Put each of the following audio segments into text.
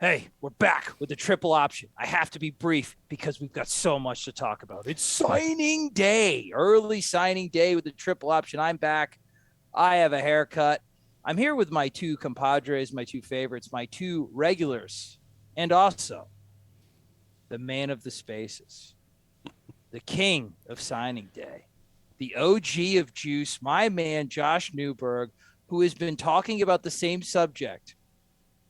Hey, we're back with the triple option. I have to be brief because we've got so much to talk about. It's signing day, early signing day with the triple option. I'm back. I have a haircut. I'm here with my two compadres, my two favorites, my two regulars, and also the man of the spaces, the king of signing day, the OG of juice, my man, Josh Newberg, who has been talking about the same subject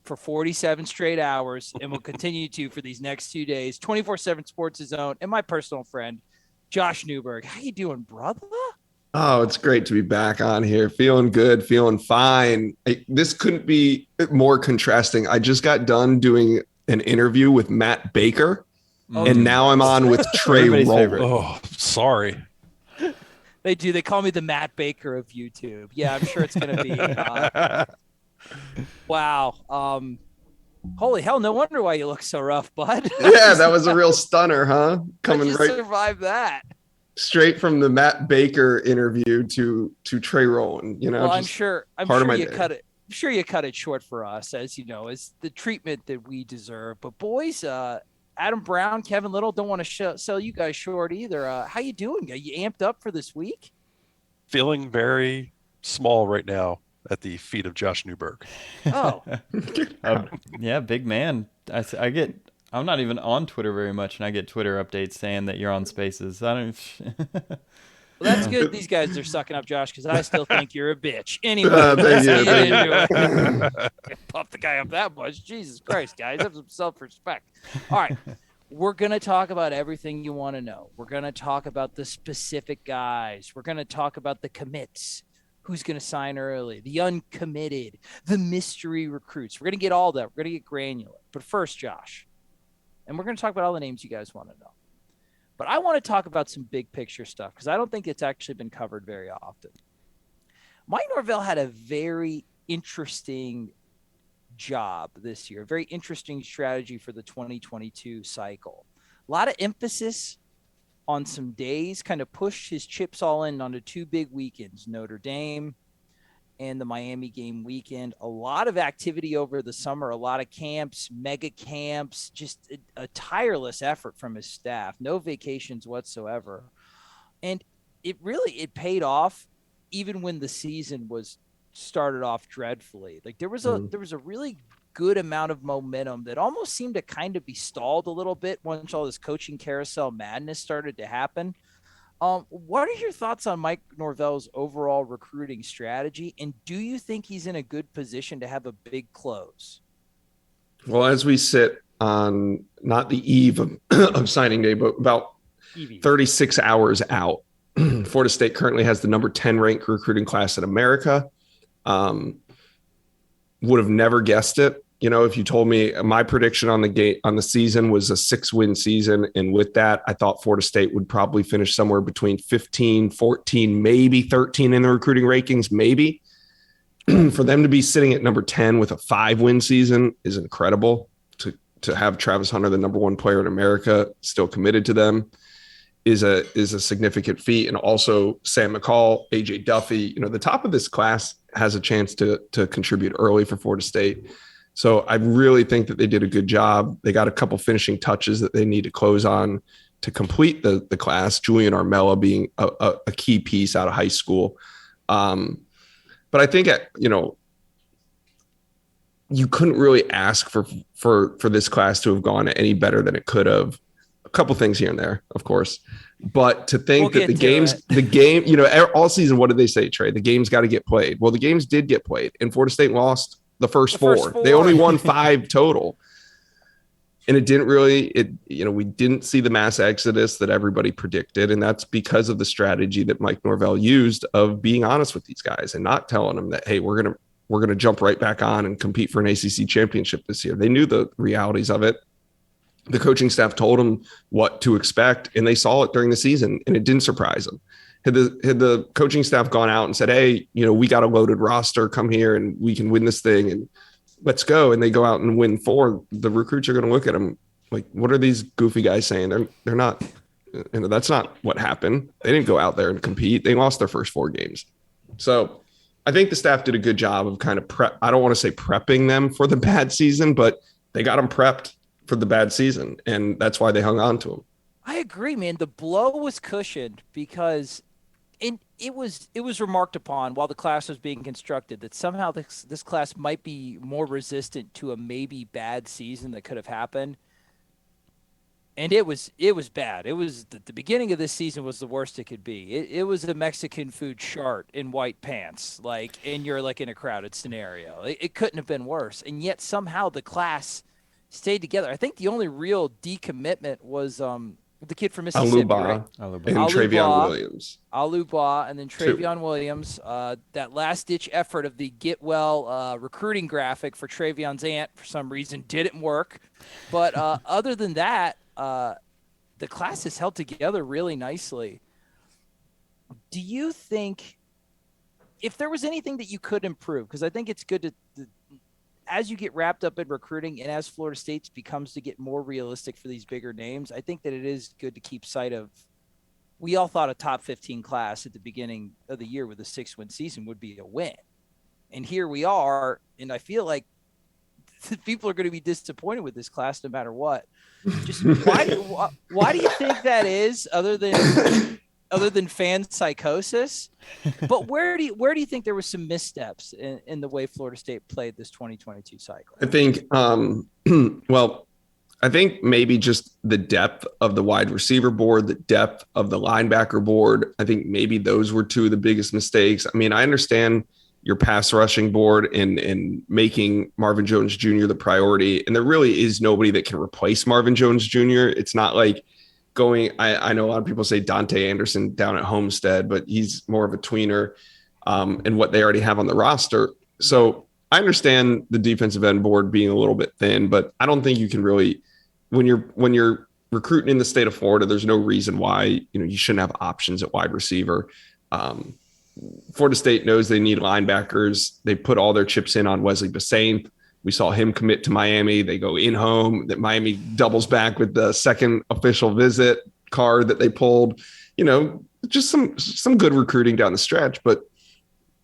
for 47 straight hours and will continue to for these next 2 days. 24/7 Sports' Zone, and my personal friend, Josh Newberg. How you doing, brother? Oh, it's great to be back on here. Feeling good, feeling fine. This couldn't be more contrasting. I just got done doing an interview with Matt Baker, and now I'm on with Trey Rowland. Oh, sorry. They do. They call me the Matt Baker of YouTube. Yeah, I'm sure it's going to be wow. Holy hell, no wonder why you look so rough, bud. Yeah, that was a real stunner, huh? Coming right survive that. Straight from the Matt Baker interview to Trey Rowland, you know. Well, I'm sure you cut it. I'm sure you cut it short for us, as you know, as the treatment that we deserve. But boys, Adam Brown, Kevin Little don't want to sell you guys short either. How you doing? Are you amped up for this week? Feeling very small right now at the feet of Josh Newberg. Oh, yeah, big man. I'm not even on Twitter very much, and I get Twitter updates saying that you're on Spaces. I don't. Well, that's good. These guys are sucking up Josh because I still think you're a bitch. Anyway, pump the guy up that much. Jesus Christ, guys, have some self-respect. All right. We're going to talk about everything you want to know. We're going to talk about the specific guys. We're going to talk about the commits, who's going to sign early, the uncommitted, the mystery recruits. We're going to get all that. We're going to get granular. But first, Josh, and we're going to talk about all the names you guys want to know. But I want to talk about some big picture stuff because I don't think it's actually been covered very often. Mike Norvell had a very interesting job this year, very interesting strategy for the 2022 cycle. A lot of emphasis on some days, kind of pushed his chips all in onto two big weekends, Notre Dame and the Miami game weekend. A lot of activity over the summer, a lot of camps, mega camps, just a tireless effort from his staff, no vacations whatsoever. And it paid off even when the season was started off dreadfully. Like there was a really good amount of momentum that almost seemed to kind of be stalled a little bit once all this coaching carousel madness started to happen. What are your thoughts on Mike Norvell's overall recruiting strategy? And do you think he's in a good position to have a big close? Well, as we sit on not the eve of signing day, but about 36 hours out, Florida State currently has the number 10 ranked recruiting class in America. Would have never guessed it. You know, if you told me my prediction on the season was a 6-win season, and with that, I thought Florida State would probably finish somewhere between 15, 14, maybe 13 in the recruiting rankings, maybe. For them to be sitting at number 10 with a 5-win season is incredible. To have Travis Hunter, the number 1 player in America, still committed to them is a significant feat. And also Sam McCall, AJ Duffy, you know, the top of this class has a chance to contribute early for Florida State. So I really think that they did a good job. They got a couple finishing touches that they need to close on to complete the class, Julian Armella being a key piece out of high school. But I think, you couldn't really ask for this class to have gone any better than it could have. A couple things here and there, of course. But to think that the game, you know, all season, what did they say, Trey? The game's got to get played. Well, the games did get played, and Florida State lost the first four. They only won 5 total. And it didn't really, we didn't see the mass exodus that everybody predicted. And that's because of the strategy that Mike Norvell used of being honest with these guys and not telling them that, hey, we're going to jump right back on and compete for an ACC championship this year. They knew the realities of it. The coaching staff told them what to expect, and they saw it during the season, and it didn't surprise them. Had the coaching staff gone out and said, hey, we got a loaded roster, come here and we can win this thing and let's go. And they go out and win 4, the recruits are going to look at them like, what are these goofy guys saying? They're not, that's not what happened. They didn't go out there and compete. They lost their first 4 games. So I think the staff did a good job of kind of I don't want to say prepping them for the bad season, but they got him prepped for the bad season, and that's why they hung on to him. I agree, man. The blow was cushioned because it was remarked upon while the class was being constructed that somehow this class might be more resistant to a maybe bad season that could have happened. And it was bad. It was the beginning of this season was the worst it could be. It was a Mexican food chart in white pants, and you're in a crowded scenario. It couldn't have been worse. And yet somehow the class stayed together. I think the only real decommitment was the kid from Mississippi, right? And Travion Williams. Aluba, and then Travion Williams. That last-ditch effort of the get well recruiting graphic for Travion's aunt for some reason didn't work. But other than that, the class is held together really nicely. Do you think if there was anything that you could improve, because I think it's good to as you get wrapped up in recruiting and as Florida State becomes to get more realistic for these bigger names, I think that it is good to keep sight of, we all thought a top 15 class at the beginning of the year with a 6-win season would be a win. And here we are. And I feel like people are going to be disappointed with this class no matter what. Just why do you think that is other than fan psychosis? But where do you think there was some missteps in the way Florida State played this 2022 cycle? I think, I think maybe just the depth of the wide receiver board, the depth of the linebacker board. I think maybe those were two of the biggest mistakes. I mean, I understand your pass rushing board and making Marvin Jones Jr. the priority. And there really is nobody that can replace Marvin Jones Jr. It's not like I know a lot of people say Dante Anderson down at Homestead, but he's more of a tweener and what they already have on the roster. So I understand the defensive end board being a little bit thin, but I don't think you can really, when you're recruiting in the state of Florida, there's no reason why, you shouldn't have options at wide receiver. Florida State knows they need linebackers. They put all their chips in on Wesley Basaint. We saw him commit to Miami. They go in home. That Miami doubles back with the second official visit card that they pulled. Just some good recruiting down the stretch, but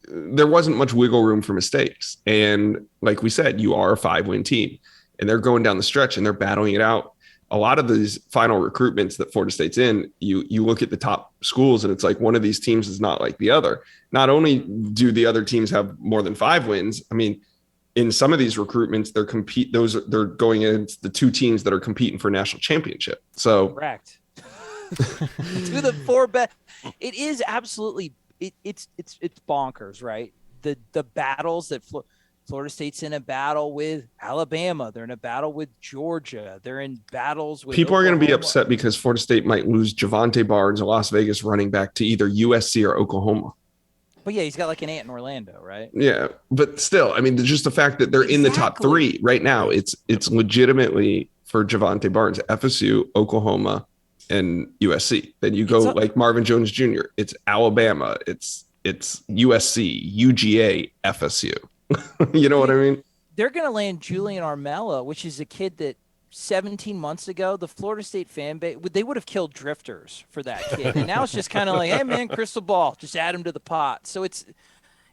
there wasn't much wiggle room for mistakes. And like we said, you are a 5-win team, and they're going down the stretch and they're battling it out. A lot of these final recruitments that Florida State's in, you look at the top schools and it's like one of these teams is not like the other. Not only do the other teams have more than 5 wins, I mean, in some of these recruitments, they're going against the 2 teams that are competing for national championship. So correct. To the 4 bet. It is absolutely it's bonkers, right? The battles that Florida State's in a battle with Alabama. They're in a battle with Georgia. They're in battles with people Oklahoma. are going to be upset because Florida State might lose Javante Barnes, a Las Vegas running back, to either USC or Oklahoma. But yeah, he's got like an aunt in Orlando, right? Yeah, but still, I mean, just the fact that they're in the top 3 right now, it's legitimately for Javante Barnes, FSU, Oklahoma, and USC. Then you go like Marvin Jones Jr. It's Alabama. It's USC, UGA, FSU. You know what I mean? They're going to land Julian Armella, which is a kid that 17 months ago, the Florida State fan base, they would have killed drifters for that kid. And now it's just kind of like, hey, man, crystal ball, just add him to the pot. So it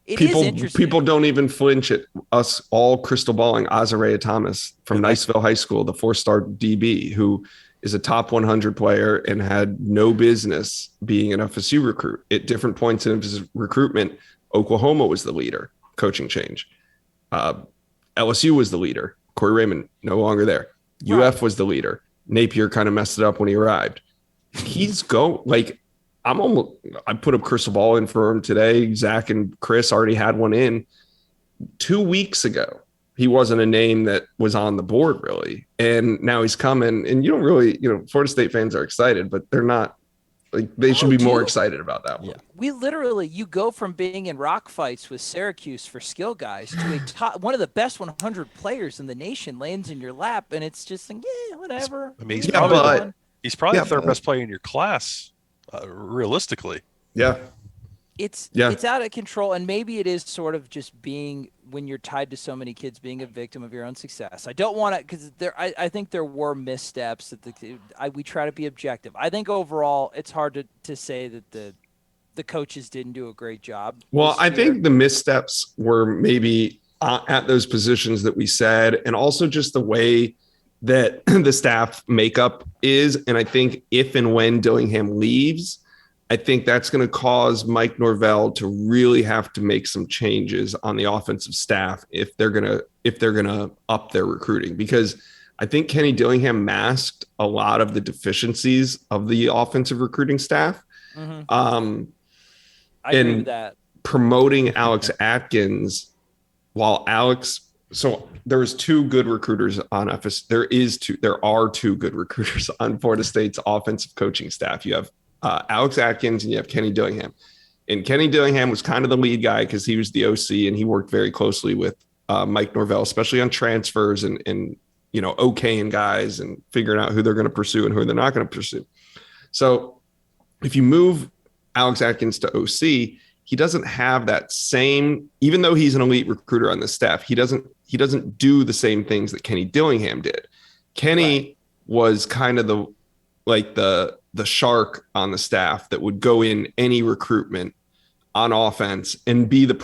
is interesting. People don't even flinch at us all crystal balling Azareyeh Thomas from Niceville High School, the 4-star DB, who is a top 100 player and had no business being an FSU recruit. At different points in his recruitment, Oklahoma was the leader. Coaching change. LSU was the leader. Corey Raymond no longer there. UF was the leader. Napier kind of messed it up when he arrived. I put a crystal ball in for him today. Zach and Chris already had one in 2 weeks ago. He wasn't a name that was on the board really. And now he's coming, and you don't really, Florida State fans are excited, but they're not. Like they should be more excited about that one. Yeah. We literally, you go from being in rock fights with Syracuse for skill guys to one of the best 100 players in the nation lands in your lap, and it's just like, yeah, whatever. I mean, he's probably the third best player in your class, realistically. Yeah. It's out of control, and maybe it is sort of just being when you're tied to so many kids being a victim of your own success. I don't want to, because I think there were missteps that we try to be objective. I think overall it's hard to say that the coaches didn't do a great job. Well, I think the missteps were maybe at those positions that we said, and also just the way that the staff makeup is. And I think if and when Dillingham leaves, I think that's going to cause Mike Norvell to really have to make some changes on the offensive staff if they're going to up their recruiting, because I think Kenny Dillingham masked a lot of the deficiencies of the offensive recruiting staff. Mm-hmm. I agree with that. Promoting Alex Atkins while so there's two good recruiters on office. There are two good recruiters on Florida State's offensive coaching staff. You have Alex Atkins and you have Kenny Dillingham. And Kenny Dillingham was kind of the lead guy because he was the OC and he worked very closely with Mike Norvell, especially on transfers and okaying guys and figuring out who they're going to pursue and who they're not going to pursue. So if you move Alex Atkins to OC, he doesn't have that same, even though he's an elite recruiter on the staff, he doesn't do the same things that Kenny Dillingham did. Kenny was kind of the shark on the staff that would go in any recruitment on offense and be the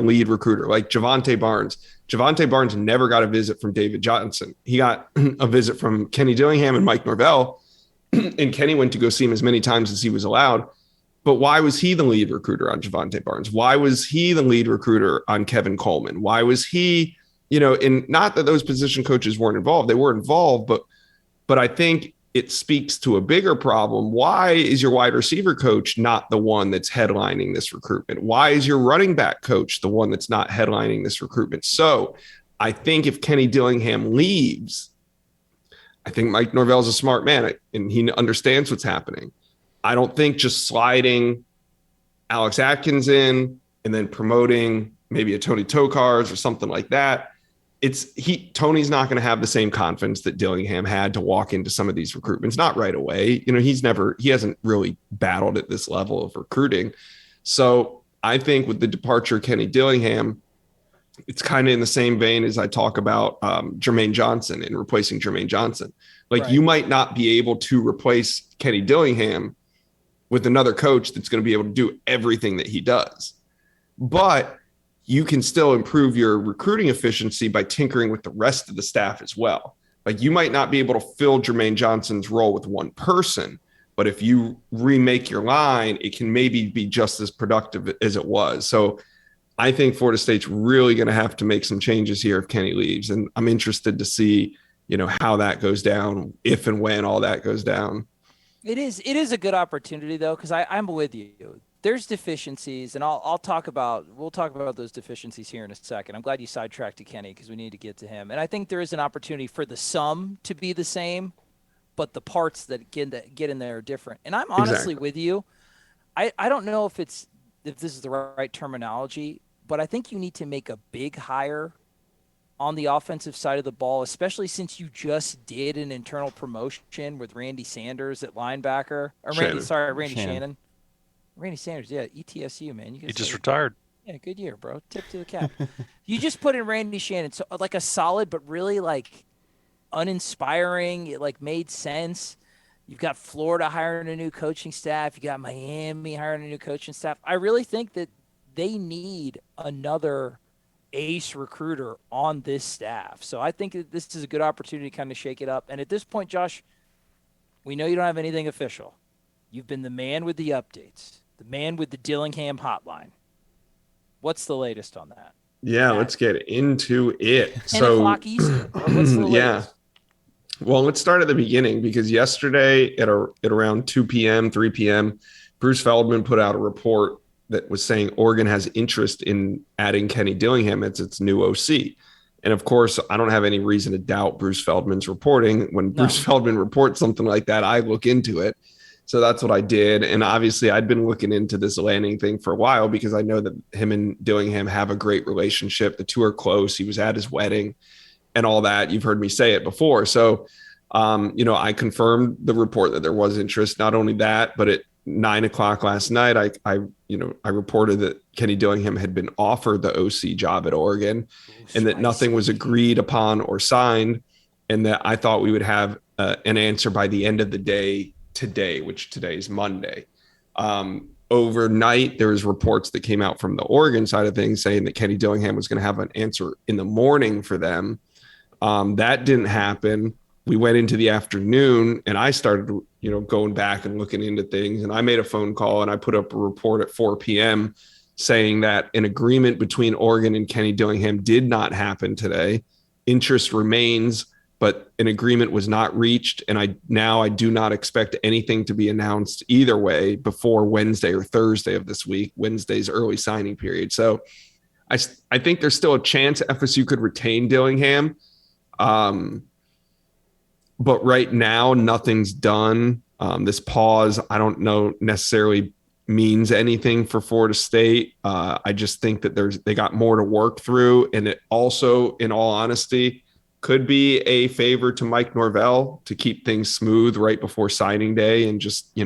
lead recruiter, like Javante Barnes. Javante Barnes never got a visit from David Johnson. He got a visit from Kenny Dillingham and Mike Norvell, and Kenny went to go see him as many times as he was allowed. But why was he the lead recruiter on Javante Barnes? Why was he the lead recruiter on Kevin Coleman? Why was he, and not that those position coaches weren't involved. They were involved, but I think it speaks to a bigger problem. Why is your wide receiver coach not the one that's headlining this recruitment? Why is your running back coach the one that's not headlining this recruitment? So I think if Kenny Dillingham leaves, I think Mike Norvell's a smart man and he understands what's happening. I don't think just sliding Alex Atkins in and then promoting maybe a Tony Tokars or something like that. Tony's not going to have the same confidence that Dillingham had to walk into some of these recruitments, not right away. He hasn't really battled at this level of recruiting. So I think with the departure of Kenny Dillingham, it's kind of in the same vein as I talk about Jermaine Johnson and replacing Jermaine Johnson. You might not be able to replace Kenny Dillingham with another coach that's going to be able to do everything that he does. But you can still improve your recruiting efficiency by tinkering with the rest of the staff as well. You might not be able to fill Jermaine Johnson's role with one person, but if you remake your line, it can maybe be just as productive as it was. So I think Florida State's really going to have to make some changes here if Kenny leaves. And I'm interested to see, how that goes down, if and when all that goes down. It is a good opportunity though, because I'm with you. There's deficiencies, and we'll talk about those deficiencies here in a second. I'm glad you sidetracked to Kenny because we need to get to him. And I think there is an opportunity for the sum to be the same, but the parts that get in there are different. And I'm honestly with you. I don't know if this is the right terminology, but I think you need to make a big hire on the offensive side of the ball, especially since you just did an internal promotion with Randy Sanders at linebacker. Randy Shannon. Randy Sanders, yeah, ETSU, man. He just retired. Yeah, good year, bro. Tip to the cap. You just put in Randy Shannon, so like a solid but really uninspiring. It made sense. You've got Florida hiring a new coaching staff. You got Miami hiring a new coaching staff. I really think that they need another ace recruiter on this staff. So I think that this is a good opportunity to kind of shake it up. And at this point, Josh, we know you don't have anything official. You've been the man with the updates, the man with the Dillingham hotline. What's the latest on that? Yeah, let's get into it. 10 o'clock Eastern. What's the latest? Yeah. Well, let's start at the beginning because yesterday at around 2 p.m., 3 p.m., Bruce Feldman put out a report that was saying Oregon has interest in adding Kenny Dillingham as its new OC. And of course, I don't have any reason to doubt Bruce Feldman's reporting. When Bruce Feldman reports something like that, I look into it. So that's what I did. And obviously I'd been looking into this Lanning thing for a while because I know that him and Dillingham have a great relationship. The two are close. He was at his wedding and all that. You've heard me say it before. So, I confirmed the report that there was interest. Not only that, but at 9 o'clock last night, I reported that Kenny Dillingham had been offered the OC job at Oregon and that nothing was agreed upon or signed. And that I thought we would have an answer by the end of the day today, which today is Monday. overnight, there was reports that came out from the Oregon side of things saying that Kenny Dillingham was going to have an answer in the morning for them. That didn't happen. We went into the afternoon and I started, going back and looking into things, and I made a phone call and I put up a report at 4 p.m. saying that an agreement between Oregon and Kenny Dillingham did not happen today. Interest remains, but an agreement was not reached. And I do not expect anything to be announced either way before Wednesday or Thursday of this week, Wednesday's early signing period. So I think there's still a chance FSU could retain Dillingham. But right now, nothing's done. This pause, I don't know necessarily means anything for Florida State. I just think that they got more to work through. And it also, in all honesty, could be a favor to Mike Norvell to keep things smooth right before signing day and just,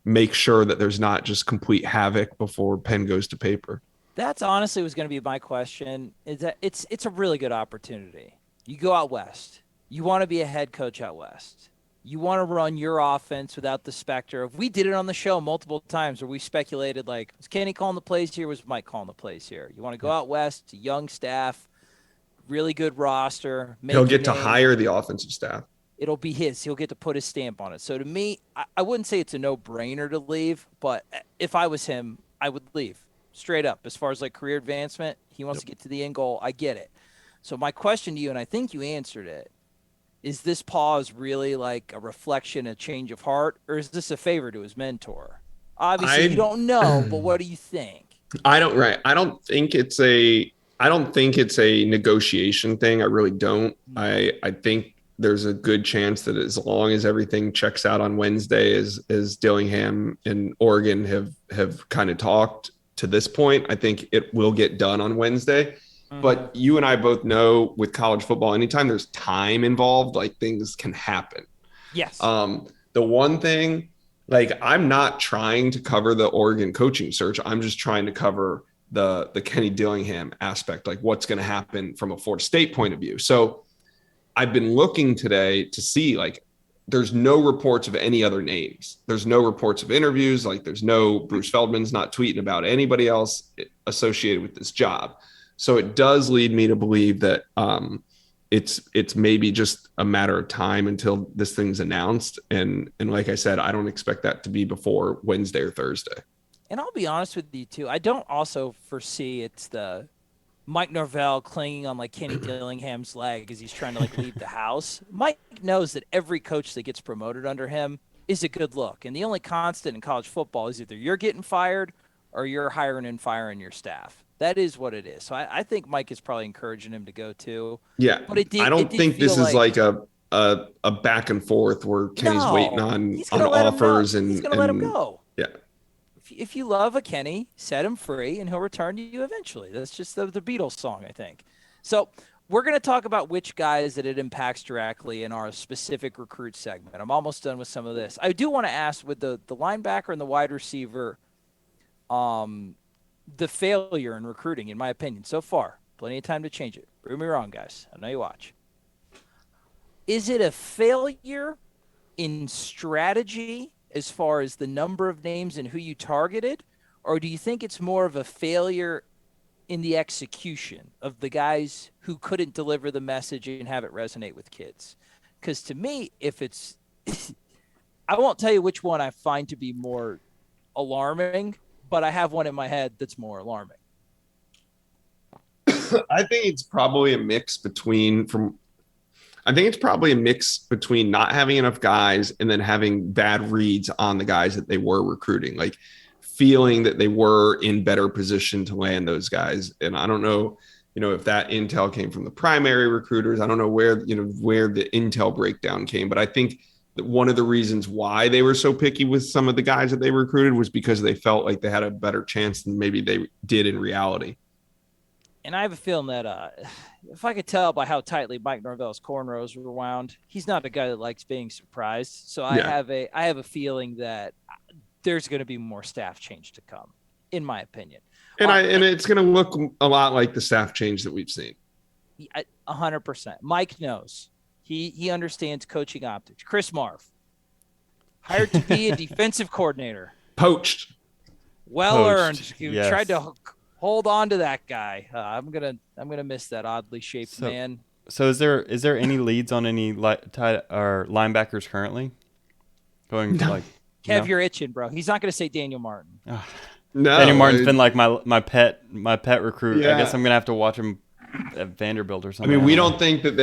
make sure that there's not just complete havoc before pen goes to paper. That's honestly was going to be my question, is that it's a really good opportunity. You go out west. You want to be a head coach out west. You want to run your offense without the specter of, we did it on the show multiple times where we speculated, like, was Kenny calling the plays here? Was Mike calling the plays here? You want to go out west, it's a young staff, really good roster. He'll get to hire the offensive staff. It'll be his. He'll get to put his stamp on it. So to me, I wouldn't say it's a no-brainer to leave, but if I was him, I would leave straight up. As far as like career advancement, he wants to get to the end goal. I get it. So my question to you, and I think you answered it, is this pause really like a reflection, a change of heart, or is this a favor to his mentor? Obviously, you don't know, but what do you think? I don't think it's a negotiation thing. I really don't. I think there's a good chance that as long as everything checks out on Wednesday, as Dillingham and Oregon have kind of talked to this point, I think it will get done on Wednesday. But you and I both know with college football, anytime there's time involved, like things can happen. Yes. The one thing, like, I'm not trying to cover the Oregon coaching search. I'm just trying to cover the Kenny Dillingham aspect, like what's going to happen from a Florida State point of view. So I've been looking today to see, like, there's no reports of any other names. There's no reports of interviews. Like, there's no Bruce Feldman's not tweeting about anybody else associated with this job. So it does lead me to believe that it's maybe just a matter of time until this thing's announced. And like I said, I don't expect that to be before Wednesday or Thursday. And I'll be honest with you too. I don't also foresee it's the Mike Norvell clinging on like Kenny Dillingham's leg as he's trying to like leave the house. Mike knows that every coach that gets promoted under him is a good look. And the only constant in college football is either you're getting fired or you're hiring and firing your staff. That is what it is. So I think Mike is probably encouraging him to go too. Yeah, but I don't think this is like a back and forth where Kenny's waiting on offers and he's going to let him go. Yeah. If you love a Kenny, set him free and he'll return to you eventually. That's just the Beatles song, I think. So we're going to talk about which guys that it impacts directly in our specific recruit segment. I'm almost done with some of this. I do want to ask, with the linebacker and the wide receiver, the failure in recruiting, in my opinion, so far, plenty of time to change it. Prove me wrong, guys. I know you watch. Is it a failure in strategy as far as the number of names and who you targeted? Or do you think it's more of a failure in the execution of the guys who couldn't deliver the message and have it resonate with kids? Because to me, if it's – I won't tell you which one I find to be more alarming, but I have one in my head that's more alarming. I think it's probably a mix between not having enough guys and then having bad reads on the guys that they were recruiting, like feeling that they were in better position to land those guys. And I don't know, if that intel came from the primary recruiters. I don't know where the intel breakdown came, but I think that one of the reasons why they were so picky with some of the guys that they recruited was because they felt like they had a better chance than maybe they did in reality. And I have a feeling that if I could tell by how tightly Mike Norvell's cornrows were wound, he's not a guy that likes being surprised. So I have a feeling that there's going to be more staff change to come, in my opinion. And it's going to look a lot like the staff change that we've seen. 100%. Mike knows. He understands coaching optics. Chris Marv, hired to be a defensive coordinator. Poached. Well earned. poached. You Yes. tried to hold on to that guy. I'm gonna miss that oddly shaped man. So is there any leads on any or linebackers currently going like? Kev, No? you're itching, bro. He's not gonna say Daniel Martin. No, Daniel Martin's been like my pet recruit. Yeah. I guess I'm gonna have to watch him at Vanderbilt or I something. mean, we don't think that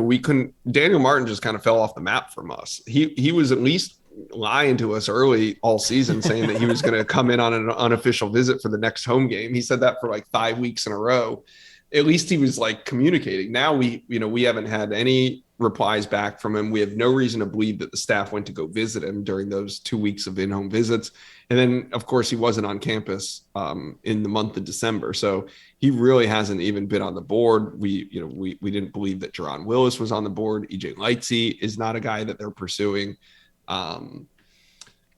we couldn't. Daniel Martin just kind of fell off the map from us. He was at least lying to us early all season, saying that he was going to come in on an unofficial visit for the next home game. He said that for like 5 weeks in a row. At least he was like communicating. Now we haven't had any replies back from him. We have no reason to believe that the staff went to go visit him during those 2 weeks of in-home visits. And then, of course, he wasn't on campus in the month of December. So he really hasn't even been on the board. We didn't believe that Jerron Willis was on the board. EJ Lightsey is not a guy that they're pursuing. I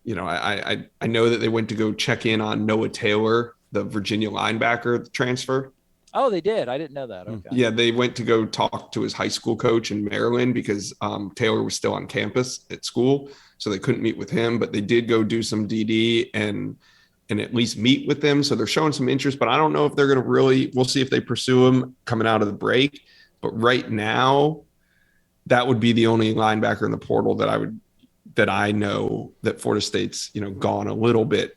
know that they went to go check in on Noah Taylor, the Virginia linebacker transfer. Oh, they did. I didn't know that. Okay. Yeah, they went to go talk to his high school coach in Maryland because Taylor was still on campus at school, so they couldn't meet with him. But they did go do some DD and at least meet with them. So they're showing some interest, but I don't know if they're going to really. We'll see if they pursue him coming out of the break. But right now, that would be the only linebacker in the portal that I know that Florida State's gone a little bit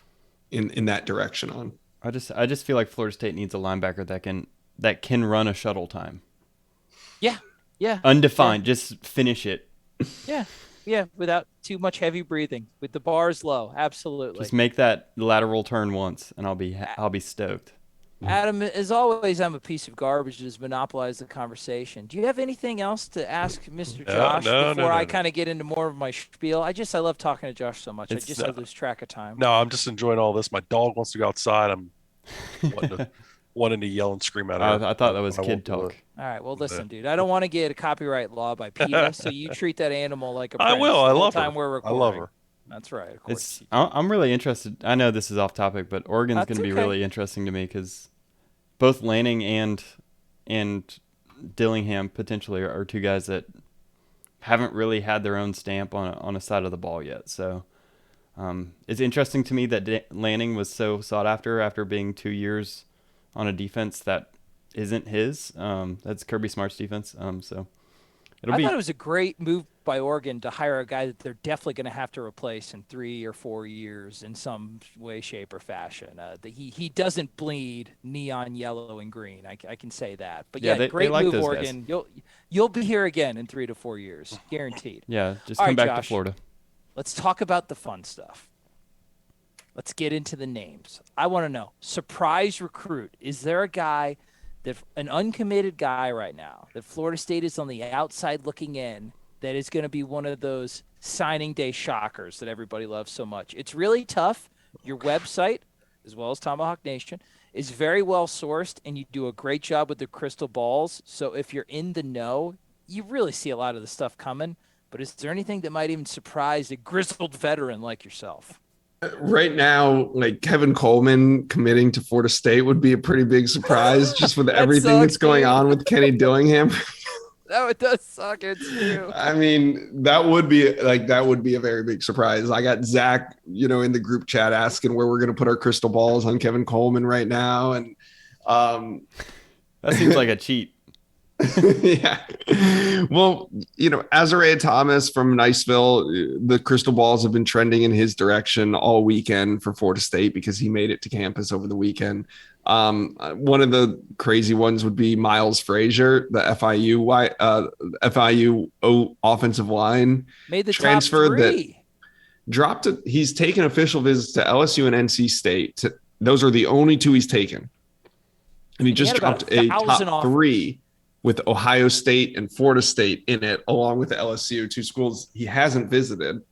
in that direction on. I just feel like Florida State needs a linebacker that can run a shuttle time. Yeah. Undefined, just finish it. Yeah, without too much heavy breathing, with the bars low. Absolutely. Just make that lateral turn once, and I'll be stoked. Adam, as always, I'm a piece of garbage that has monopolized the conversation. Do you have anything else to ask Mr. Josh before I kind of get into more of my spiel? I love talking to Josh so much. I lose track of time. No, I'm just enjoying all this. My dog wants to go outside. I'm wanting to yell and scream at her. I thought that was kid talk. All right, well, listen, dude. I don't want to get a copyright law by PETA, so you treat that animal like a prince. I will. I love time her. we're recording. I love her. That's right. Of course. I'm really interested. I know this is off topic, but Oregon's going to be really interesting to me because both Lanning and Dillingham potentially are two guys that haven't really had their own stamp on a side of the ball yet. So it's interesting to me that Lanning was so sought after being 2 years on a defense that isn't his. That's Kirby Smart's defense. So I thought it was a great move by Oregon to hire a guy that they're definitely going to have to replace in 3 or 4 years in some way, shape, or fashion. He doesn't bleed neon yellow and green. I can say that. But great like move, those Oregon. Guys. You'll be here again in 3 to 4 years, guaranteed. Yeah, just come back to Florida. Let's talk about the fun stuff. Let's get into the names. I want to know, surprise recruit. Is there a guy, an uncommitted guy right now, that Florida State is on the outside looking in, that is going to be one of those signing day shockers that everybody loves so much? It's really tough. Your website, as well as Tomahawk Nation, is very well sourced, and you do a great job with the crystal balls. So if you're in the know, you really see a lot of the stuff coming. But is there anything that might even surprise a grizzled veteran like yourself? Right now, like Kevin Coleman committing to Florida State would be a pretty big surprise just with everything that's going on with Kenny Dillingham. No, it does suck. It's true. I mean, that would be a very big surprise. I got Zach, in the group chat asking where we're going to put our crystal balls on Kevin Coleman right now. And that seems like a cheat. Yeah. Well, Azareyeh Thomas from Niceville, the crystal balls have been trending in his direction all weekend for Florida State because he made it to campus over the weekend. One of the crazy ones would be Miles Frazier, the FIU offensive line made the transfer top 3. That dropped it. He's taken official visits to LSU and NC State. Those are the only 2 he's taken. And he just dropped a top 3 with Ohio State and Florida State in it, along with the LSU, 2 schools he hasn't visited.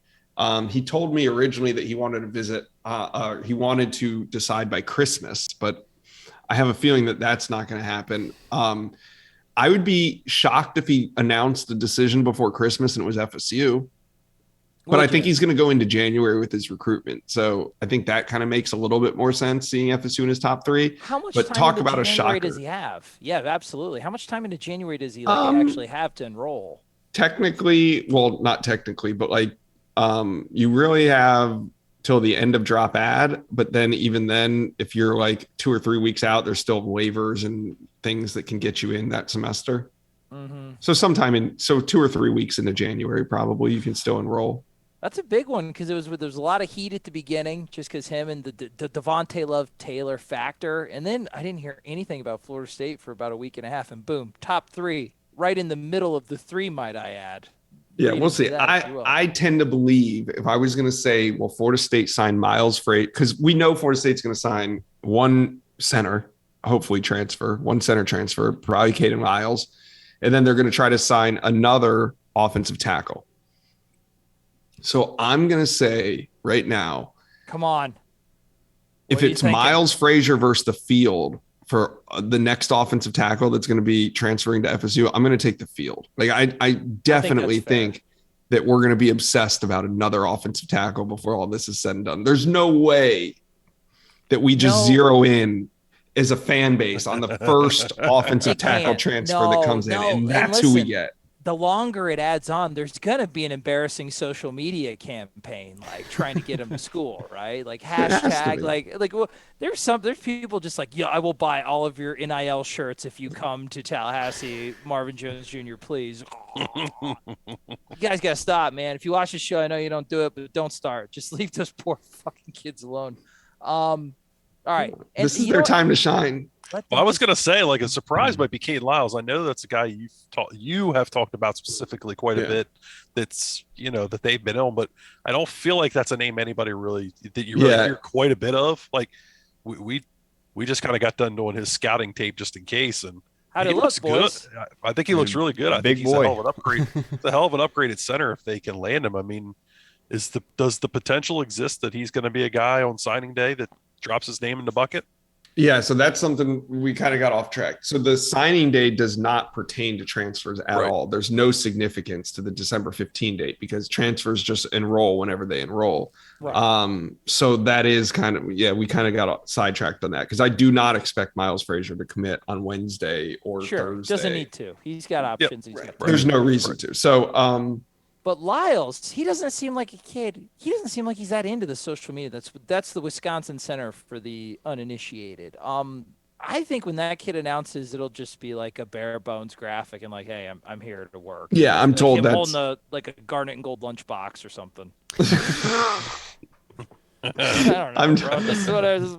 He told me originally that he wanted to visit, he wanted to decide by Christmas, but I have a feeling that that's not going to happen. I would be shocked if he announced the decision before Christmas and it was FSU. But I think he's going to go into January with his recruitment. So I think that kind of makes a little bit more sense, seeing FSU in his top 3. How much but time talk into about January a shocker. does he have? Yeah, absolutely. How much time into January does he actually have to enroll? Technically, well, not technically, but you really have till the end of drop ad. But then even then, if you're like 2 or 3 weeks out, there's still waivers and things that can get you in that semester. Mm-hmm. So 2 or 3 weeks into January, probably you can still enroll. That's a big one because there was a lot of heat at the beginning just because him and the Devontae Love Taylor factor. And then I didn't hear anything about Florida State for about a week and a half. And boom, top 3, right in the middle of the 3, might I add. Yeah, we'll see. I tend to believe if I was going to say, well, Florida State signed Miles Frazier, because we know Florida State's going to sign one center, hopefully one center transfer, probably Caden Miles. And then they're going to try to sign another offensive tackle. So I'm going to say right now, come on. If it's Miles Frazier versus the field for the next offensive tackle that's going to be transferring to FSU, I'm going to take the field. Like I definitely think that we're going to be obsessed about another offensive tackle before all this is said and done. There's no way that we just zero in as a fan base on the first offensive tackle transfer that comes in, and that's who we get. The longer it adds on, there's going to be an embarrassing social media campaign, like trying to get him to school, right? Like hashtag, well, there's people just like, yeah, I will buy all of your NIL shirts if you come to Tallahassee, Marvin Jones Jr., please. You guys got to stop, man. If you watch the show, I know you don't do it, but don't start. Just leave those poor fucking kids alone. All right. And this is their time to shine. Well, I was going to say, like, a surprise might be Cade Lyles. I know that's a guy you have talked about specifically quite a bit. That's, that they've been on, but I don't feel like that's a name anybody really hear quite a bit of. Like, we just kind of got done doing his scouting tape just in case, and how did it look, boys? Good. I think he looks really good. I think he's a hell of an upgrade. It's a hell of an upgrade at center if they can land him. I mean, does the potential exist that he's going to be a guy on signing day that drops his name in the bucket? Yeah, so that's something we kind of got off track. So the signing day does not pertain to transfers at all. There's no significance to the December 15 date because transfers just enroll whenever they enroll. Right. So that is kind of, we kind of got sidetracked on that because I do not expect Miles Frazier to commit on Wednesday or Thursday. Doesn't need to. He's got options. There's no reason to. So, but Lyles, he doesn't seem like a kid. He doesn't seem like he's that into the social media. That's the Wisconsin Center for the Uninitiated. I think when that kid announces, it'll just be like a bare bones graphic and like, hey, I'm here to work. Yeah, I'm told that's holding like a garnet and gold lunchbox or something. I don't know, bro. That's what I was.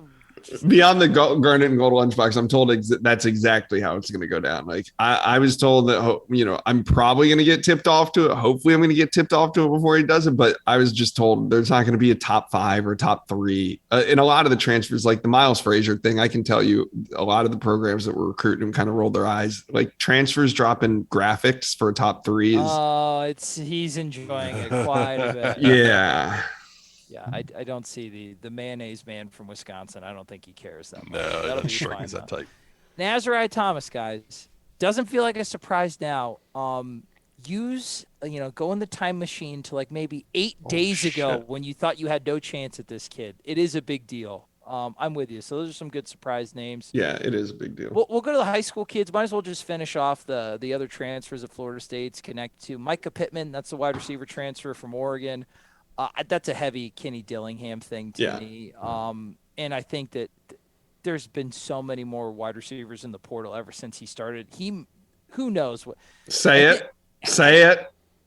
Beyond the garnet and gold lunchbox, I'm told that's exactly how it's going to go down. Like I was told that, I'm probably going to get tipped off to it. Hopefully I'm going to get tipped off to it before he does it. But I was just told there's not going to be a top 5 or top 3 in a lot of the transfers, like the Miles Frazier thing. I can tell you a lot of the programs that were recruiting him kind of rolled their eyes. Like transfers dropping graphics for a top 3 is. He's enjoying it quite a bit. Yeah. Yeah, I don't see the mayonnaise man from Wisconsin. I don't think he cares that much. No, that'll be fine. That type. Azareyeh Thomas, guys, doesn't feel like a surprise now. Go in the time machine to like maybe 8 days ago when you thought you had no chance at this kid. It is a big deal. I'm with you. So those are some good surprise names. Yeah, it is a big deal. We'll go to the high school kids. Might as well just finish off the other transfers at Florida State's connect to Micah Pittman. That's the wide receiver transfer from Oregon. That's a heavy Kenny Dillingham thing to me. And I think that there's been so many more wide receivers in the portal ever since he started. Who knows what? Say it.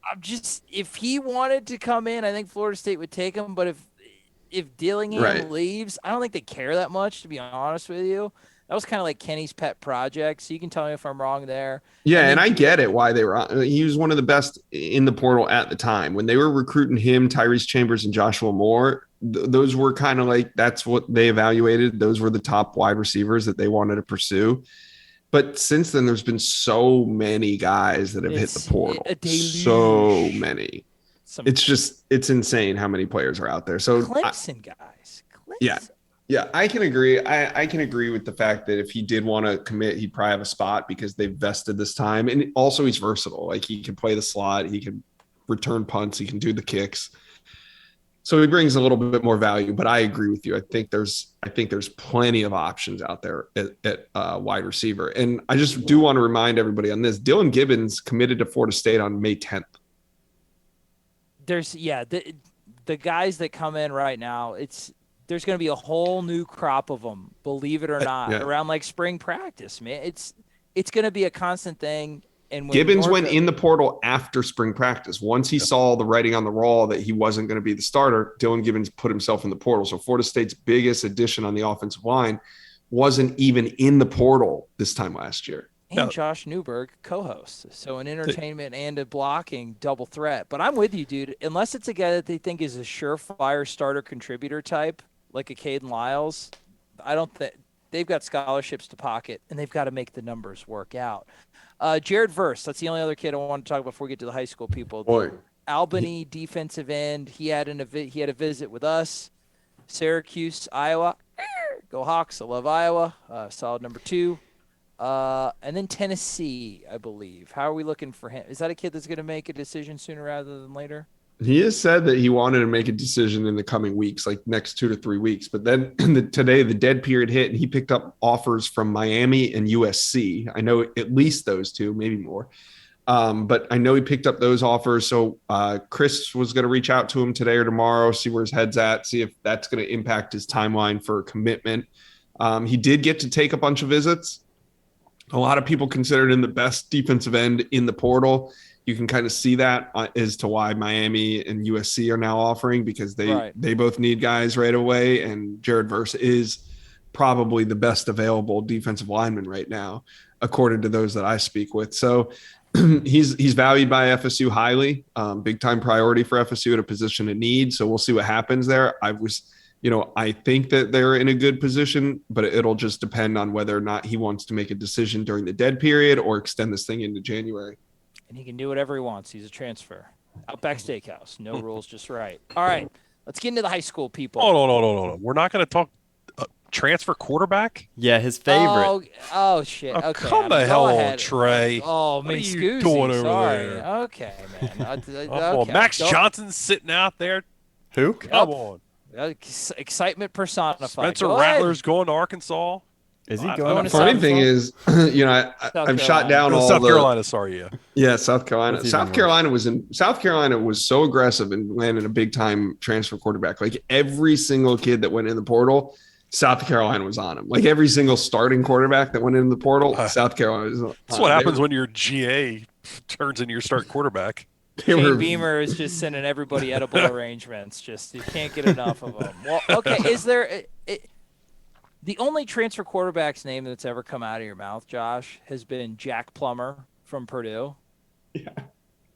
I'm just, if he wanted to come in, I think Florida State would take him. But if Dillingham leaves, I don't think they care that much, to be honest with you. That was kind of like Kenny's pet project. So you can tell me if I'm wrong there. Yeah, and I get it why they were. He was one of the best in the portal at the time. When they were recruiting him, Tyrese Chambers, and Joshua Moore, those were kind of like, that's what they evaluated. Those were the top wide receivers that they wanted to pursue. But since then, there's been so many guys that have hit the portal. So many. It's insane how many players are out there. So Clemson guys. Yeah, I can agree. I can agree with the fact that if he did want to commit, he'd probably have a spot because they've vested this time. And also he's versatile. Like he can play the slot. He can return punts. He can do the kicks. So he brings a little bit more value, but I agree with you. I think there's plenty of options out there at wide receiver. And I just do want to remind everybody on this. Dylan Gibbons committed to Florida State on May 10th. the guys that come in right now, there's going to be a whole new crop of them, believe it or not, around like spring practice, man. It's going to be a constant thing. And when Gibbons went in the portal after spring practice. Once he saw the writing on the wall that he wasn't going to be the starter, Dylan Gibbons put himself in the portal. So Florida State's biggest addition on the offensive line wasn't even in the portal this time last year. And Josh Newberg co-hosts. So an entertainment and a blocking double threat. But I'm with you, dude. Unless it's a guy that they think is a surefire starter contributor type, like a Caden Lyles, I don't think they've got scholarships to pocket, and they've got to make the numbers work out. Jared Verse, that's the only other kid I want to talk about before we get to the high school people. Boy. Albany defensive end. He had a visit with us. Syracuse, Iowa. Go Hawks. I love Iowa. Solid number 2. And then Tennessee, I believe. How are we looking for him? Is that a kid that's going to make a decision sooner rather than later? He has said that he wanted to make a decision in the coming weeks, like next 2 to 3 weeks. But then today the dead period hit and he picked up offers from Miami and USC. I know at least those two, maybe more. But I know he picked up those offers. So Chris was going to reach out to him today or tomorrow, see where his head's at, see if that's going to impact his timeline for commitment. He did get to take a bunch of visits. A lot of people considered him the best defensive end in the portal. You can kind of see that as to why Miami and USC are now offering, because they both need guys right away. And Jared Verse is probably the best available defensive lineman right now, according to those that I speak with. So he's valued by FSU highly, big time priority for FSU at a position of need. So we'll see what happens there. I think that they're in a good position, but it'll just depend on whether or not he wants to make a decision during the dead period or extend this thing into January. And he can do whatever he wants. He's a transfer. Outback Steakhouse. No rules, just right. All right. Let's get into the high school people. Oh, no. We're not going to talk transfer quarterback? Yeah, his favorite. Oh shit. Oh, Okay. come the hell on, Trey. Oh, what are excuse you doing me. over Sorry. there? Okay, man. Well, Max Johnson's sitting out there. Who? Come on. Excitement personified. Spencer Rattler's going to Arkansas. Is he going? The funny thing is, I've shot down all South Carolina. Sorry, yeah, South Carolina. South Carolina was so aggressive and landed a big time transfer quarterback. Like every single kid that went in the portal, South Carolina was on him. Like every single starting quarterback that went in the portal, South Carolina was on. That's what happens when your GA turns into your starting quarterback. Shane Beamer is just sending everybody edible arrangements. Just you can't get enough of them. Well, okay, is there the only transfer quarterback's name that's ever come out of your mouth, Josh, has been Jack Plummer from Purdue? Yeah.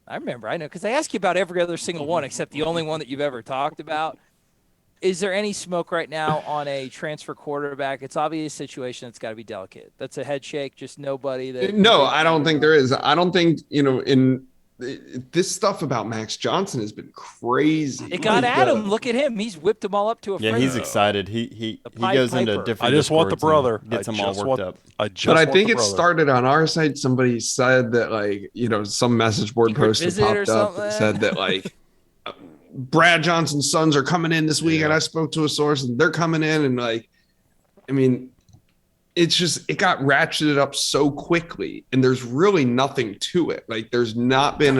I know, because I ask you about every other single one except the only one that you've ever talked about. Is there any smoke right now on a transfer quarterback? It's obvious situation that's got to be delicate. That's a head shake, just nobody that. No, I don't think there is. I don't think, in this stuff about Max Johnson has been crazy. It got at him. Look at him. He's whipped them all up to a Yeah, he's excited. He goes into different. I just want the brother. Gets them all worked up. But I think it started on our side. Somebody said that some message board post popped up and said that Brad Johnson's sons are coming in this week, and I spoke to a source and they're coming in, and it's just, it got ratcheted up so quickly, and there's really nothing to it. Like there's not been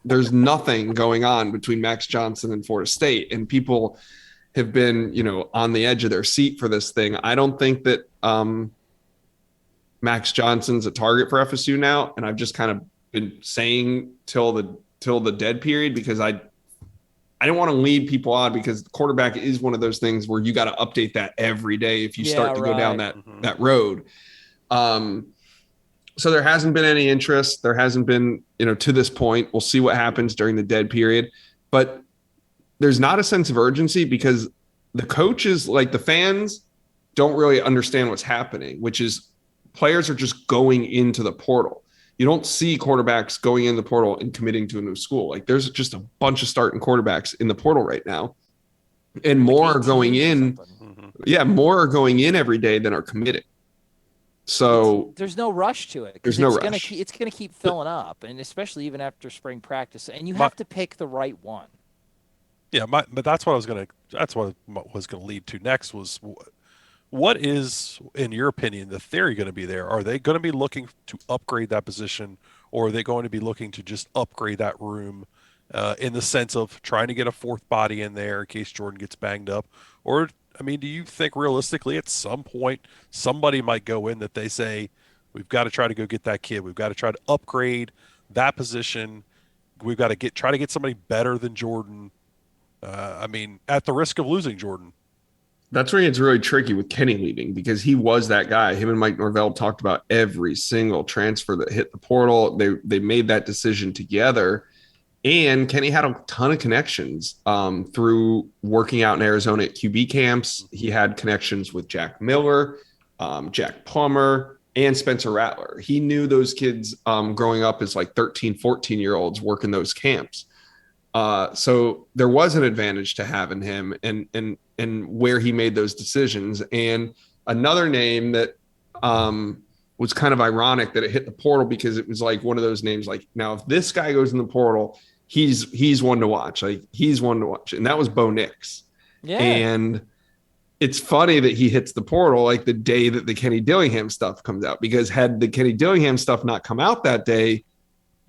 there's nothing going on between Max Johnson and Florida State, and people have been, on the edge of their seat for this thing. I don't think that Max Johnson's a target for FSU now. And I've just kind of been saying till the dead period, because I didn't want to lead people on, because quarterback is one of those things where you got to update that every day if you start to go down that road. So there hasn't been any interest. There hasn't been, to this point. We'll see what happens during the dead period. But there's not a sense of urgency, because the coaches, like the fans, don't really understand what's happening, which is players are just going into the portal. You don't see quarterbacks going in the portal and committing to a new school. Like there's just a bunch of starting quarterbacks in the portal right now, and more are going in. Yeah, more are going in every day than are committing. So there's no rush to it. There's no rush. It's going to keep filling up, and especially even after spring practice. And you have to pick the right one. Yeah, but that's what I was going to lead to next was. What is, in your opinion, the theory going to be there? Are they going to be looking to upgrade that position, or are they going to be looking to just upgrade that room in the sense of trying to get a fourth body in there in case Jordan gets banged up? Or, I mean, do you think realistically at some point somebody might go in that they say, we've got to try to go get that kid. We've got to try to upgrade that position. We've got to try to get somebody better than Jordan. I mean, at the risk of losing Jordan. That's where it's really tricky with Kenny leaving, because he was that guy. Him and Mike Norvell talked about every single transfer that hit the portal. They made that decision together. And Kenny had a ton of connections through working out in Arizona at QB camps. He had connections with Jack Miller, Jack Plummer, and Spencer Rattler. He knew those kids growing up as like 13, 14-year-olds working those camps. So there was an advantage to having him and where he made those decisions. And another name that was kind of ironic that it hit the portal, because it was like one of those names like, now if this guy goes in the portal, he's one to watch. Like he's one to watch. And that was Bo Nix. Yeah. And it's funny that he hits the portal like the day that the Kenny Dillingham stuff comes out, because had the Kenny Dillingham stuff not come out that day,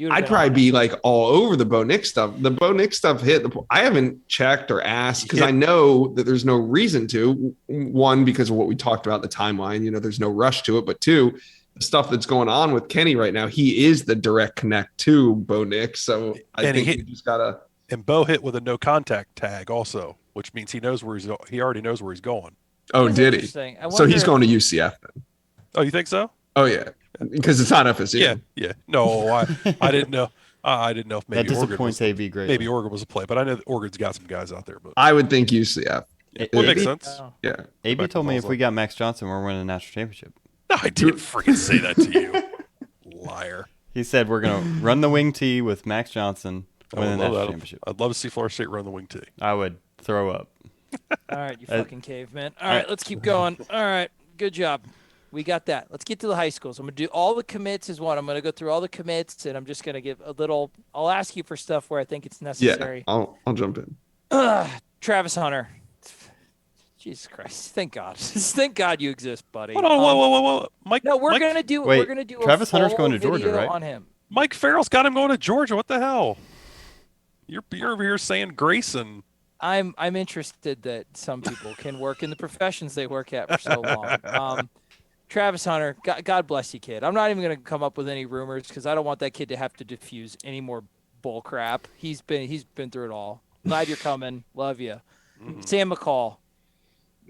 I'd probably be like all over the Bo Nix stuff. The Bo Nix stuff hit I haven't checked or asked because I know that there's no reason to. One, because of what we talked about, the timeline, you know, there's no rush to it. But two, the stuff that's going on with Kenny right now, he is the direct connect to Bo Nix. So I think you just gotta. And Bo hit with a no contact tag also, which means he already knows where he's going. Oh, did he? So he's going to UCF then. Oh, you think so? Oh yeah. Because it's not FSU. Yeah. No, I didn't know. I didn't know if maybe that disappoints AB greatly. Maybe Oregon was a play, but I know that Oregon's got some guys out there. But I would think UCF. It makes sense. Yeah. AB told me if we got Max Johnson, we're winning a national championship. No, I didn't freaking say that to you, liar. He said we're gonna run the wing tee with Max Johnson, win the national championship. I'd love to see Florida State run the wing tee. I would throw up. All right, you fucking caveman. All right, let's keep going. All right, good job. We got that. Let's get to the high schools. I'm going to do all the commits is one. I'm going to go through all the commits, and I'm just going to give a little – I'll ask you for stuff where I think it's necessary. Yeah, I'll jump in. Travis Hunter. Jesus Christ. Thank God. Thank God you exist, buddy. Hold on. Whoa. Mike. No, we're going to do Travis a full Hunter's going to Georgia, video right? on him. Mike Farrell's got him going to Georgia. What the hell? You're over here saying Grayson. I'm interested that some people can work in the professions they work at for so long. Travis Hunter, God bless you, kid. I'm not even going to come up with any rumors because I don't want that kid to have to diffuse any more bull crap. He's been through it all. Glad you're coming. Love you. Mm-hmm. Sam McCall.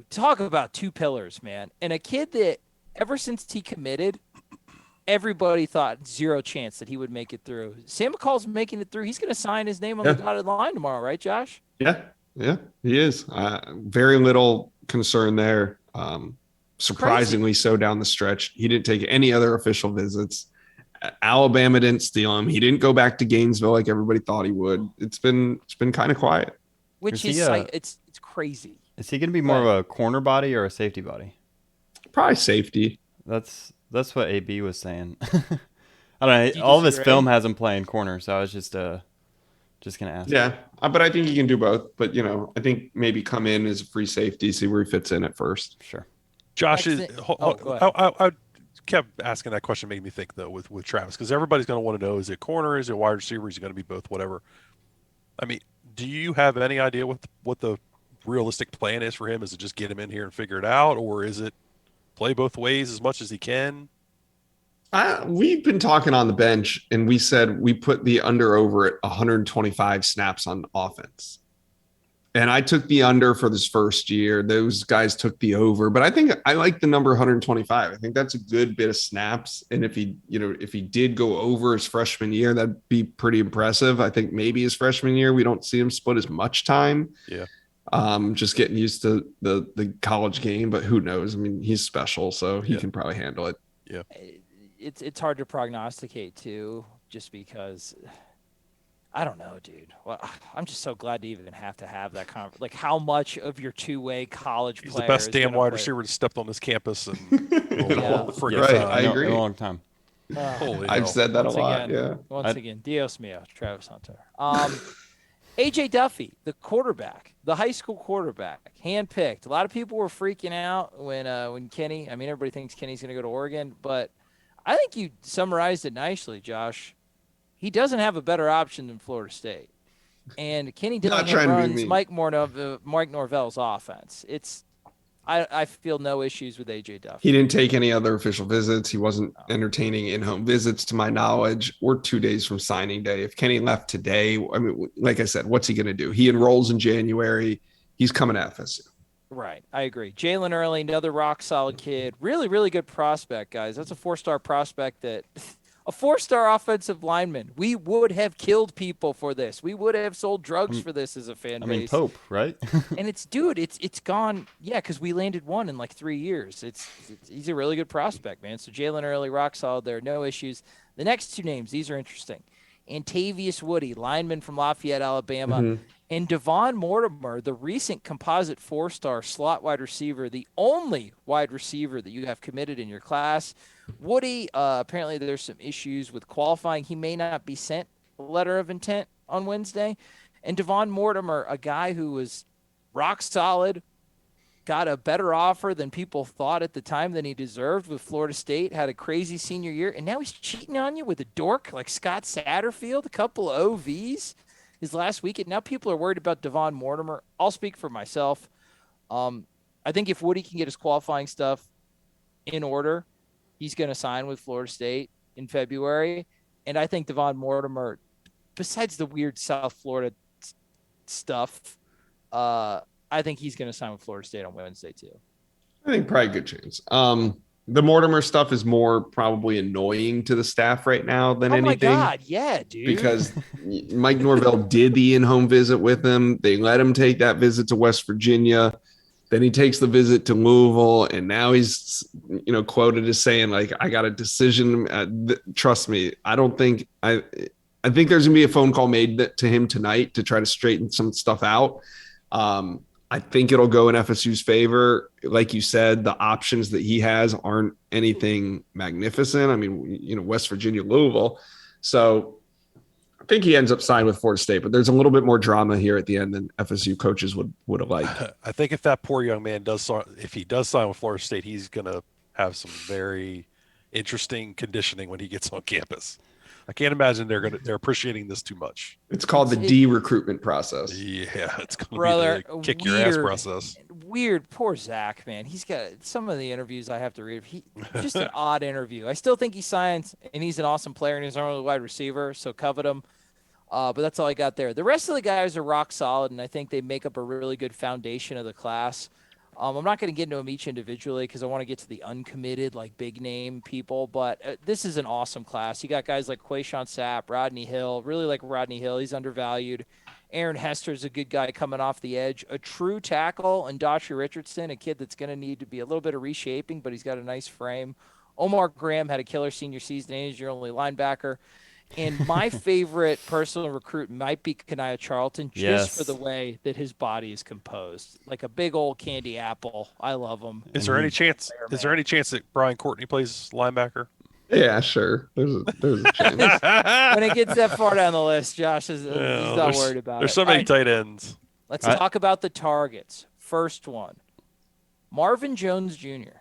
Talk about two pillars, man. And a kid that ever since he committed, everybody thought zero chance that he would make it through. Sam McCall's making it through. He's going to sign his name on the dotted line tomorrow, right, Josh? Yeah, he is. Very little concern there. Surprisingly so down the stretch. He didn't take any other official visits. Alabama didn't steal him. He didn't go back to Gainesville like everybody thought he would. It's been kind of quiet. Which is it's crazy. Is he going to be more of a corner body or a safety body? Probably safety. That's what AB was saying. I don't know. All of his film has him playing corner, so I was just going to ask. Yeah, but I think he can do both. But, I think maybe come in as a free safety, see where he fits in at first. Sure. Josh, go ahead. I kept asking that question, made me think, though, with Travis, because everybody's going to want to know, is it corner, is it wide receiver, is it going to be both, whatever. I mean, do you have any idea what the realistic plan is for him? Is it just get him in here and figure it out, or is it play both ways as much as he can? We've been talking on the bench, and we said we put the under over at 125 snaps on offense. And I took the under for this first year. Those guys took the over, but I think I like the number 125. I think that's a good bit of snaps. And if he did go over his freshman year, that'd be pretty impressive. I think maybe his freshman year, we don't see him split as much time. Yeah. Just getting used to the college game, but who knows? I mean, he's special, so he can probably handle it. Yeah. It's hard to prognosticate too, just because I don't know, dude. Well, I'm just so glad to even have that like how much of your two-way college He's player the best is damn wide play. receiver to stepped on this campus and Right, I agree. In a long time. I've said that a lot. Once again, Dios mío, Travis Hunter. AJ Duffy, the quarterback, the high school quarterback, handpicked. A lot of people were freaking out when Kenny. I mean, everybody thinks Kenny's going to go to Oregon, but I think you summarized it nicely, Josh. He doesn't have a better option than Florida State. And Kenny Dillingham runs Mike Norvell's offense. I feel no issues with AJ Duffy. He didn't take any other official visits. He wasn't entertaining in-home visits, to my knowledge. We're 2 days from signing day. If Kenny left today, I mean, like I said, what's he going to do? He enrolls in January. He's coming at FSU. Right. I agree. Jalen Early, another rock solid kid. Really, really good prospect, guys. That's a 4-star prospect that a 4-star offensive lineman. We would have killed people for this. We would have sold drugs for this as a fan base. I mean, Pope, right? And it's gone. Yeah, because we landed one in like 3 years. He's a really good prospect, man. So Jalen Early, rock solid there, no issues. The next 2 names, these are interesting. Antavius Woody, lineman from Lafayette, Alabama, and Devon Mortimer, the recent composite 4-star slot wide receiver, the only wide receiver that you have committed in your class. Woody, apparently there's some issues with qualifying. He may not be sent a letter of intent on Wednesday. And Devon Mortimer, a guy who was rock solid, got a better offer than people thought at the time than he deserved with Florida State, had a crazy senior year, and now he's cheating on you with a dork like Scott Satterfield, a couple of OVs his last weekend. Now people are worried about Devon Mortimer. I'll speak for myself. I think if Woody can get his qualifying stuff in order, he's going to sign with Florida State in February. And I think Devon Mortimer, besides the weird South Florida stuff, I think he's going to sign with Florida State on Wednesday too. I think probably a good chance. The Mortimer stuff is more probably annoying to the staff right now than anything. Oh my God, yeah, dude. Because Mike Norvell did the in-home visit with him. They let him take that visit to West Virginia. Then he takes the visit to Louisville, and now he's, quoted as saying, like, I got a decision. Trust me, I think there's gonna be a phone call made to him tonight to try to straighten some stuff out. I think it'll go in FSU's favor. Like you said, the options that he has aren't anything magnificent. I mean, West Virginia, Louisville. So I think he ends up signing with Florida State, but there's a little bit more drama here at the end than FSU coaches would have liked. I think if that poor young man does sign with Florida State, he's going to have some very interesting conditioning when he gets on campus. I can't imagine they're appreciating this too much. It's called the de-recruitment process. Yeah, it's going to be the kick your ass process. Weird, poor Zach, man. He's got some of the interviews I have to read. Just an odd interview. I still think he signs, and he's an awesome player, and he's our only wide receiver, so covet him. But that's all I got there. The rest of the guys are rock solid, and I think they make up a really good foundation of the class. I'm not going to get into them each individually because I want to get to the uncommitted, like big name people. But this is an awesome class. You got guys like Quayshawn Sapp, Rodney Hill. Really like Rodney Hill. He's undervalued. Aaron Hester's a good guy coming off the edge. A true tackle, and Dautry Richardson, a kid that's going to need to be a little bit of reshaping, but he's got a nice frame. Omar Graham had a killer senior season, and he's your only linebacker. And my favorite personal recruit might be Kanaya Charlton, just for the way that his body is composed, like a big old candy apple. I love him. Is there any chance? Is there any chance that Brian Courtney plays linebacker? Yeah, sure. There's a chance. When it gets that far down the list, Josh is he's not worried about it. There's so many tight ends. Let's talk about the targets. First one, Marvin Jones Jr.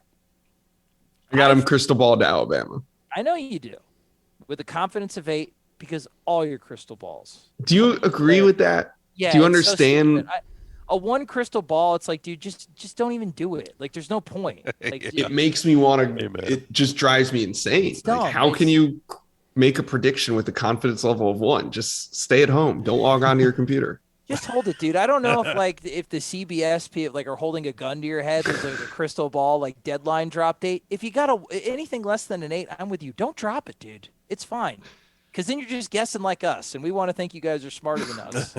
I got him crystal ball to Alabama. I know you do. With a confidence of 8, because all your crystal balls. Do you agree with that? Yeah. Do you understand? So a one crystal ball, it's like, dude, just don't even do it. Like, there's no point. Like, it makes me want to. It just drives me insane. Like, how can you make a prediction with a confidence level of 1? Just stay at home. Don't log on to your computer. Just hold it, dude. I don't know if the CBS people are holding a gun to your head. There's like a crystal ball, like deadline drop date. If you got anything less than an 8, I'm with you. Don't drop it, dude. It's fine. Because then you're just guessing like us, and we want to think you guys are smarter than us.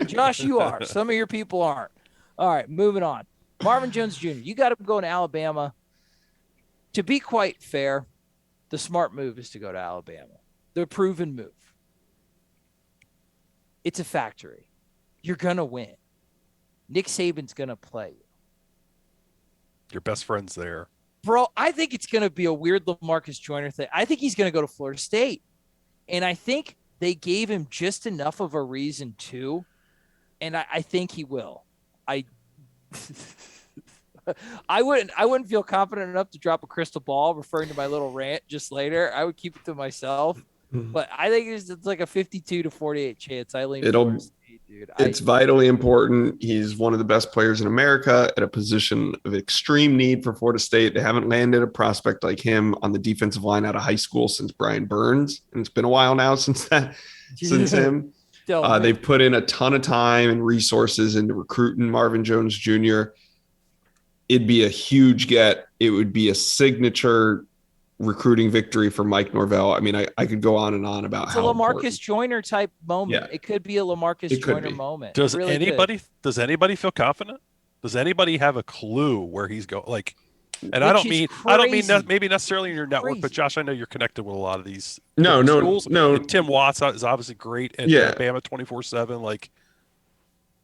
Josh, you are. Some of your people aren't. All right, moving on. Marvin Jones Jr., you got to go to Alabama. To be quite fair, the smart move is to go to Alabama. The proven move. It's a factory. You're going to win. Nick Saban's going to play you. Your best friend's there. Bro, I think it's going to be a weird LaMarcus Joyner thing. I think he's going to go to Florida State. And I think they gave him just enough of a reason to. And I think he will. I wouldn't feel confident enough to drop a crystal ball referring to my little rant just later. I would keep it to myself. But I think it's like a 52 to 48 chance. I lean Florida State, dude. It's vitally important. He's one of the best players in America at a position of extreme need for Florida State. They haven't landed a prospect like him on the defensive line out of high school since Brian Burns, and it's been a while now since him. They've put in a ton of time and resources into recruiting Marvin Jones Jr. It'd be a huge get. It would be a signature recruiting victory for Mike Norvell. I mean, I could go on and on about it's how a LaMarcus Joyner type moment. Yeah. It could be a LaMarcus Joyner moment. Does anybody feel confident? Does anybody have a clue where he's going? Like, and I don't mean maybe necessarily in your network, but Josh, I know you're connected with a lot of these schools. No. And Tim Watts is obviously great at Alabama 24/7. Like,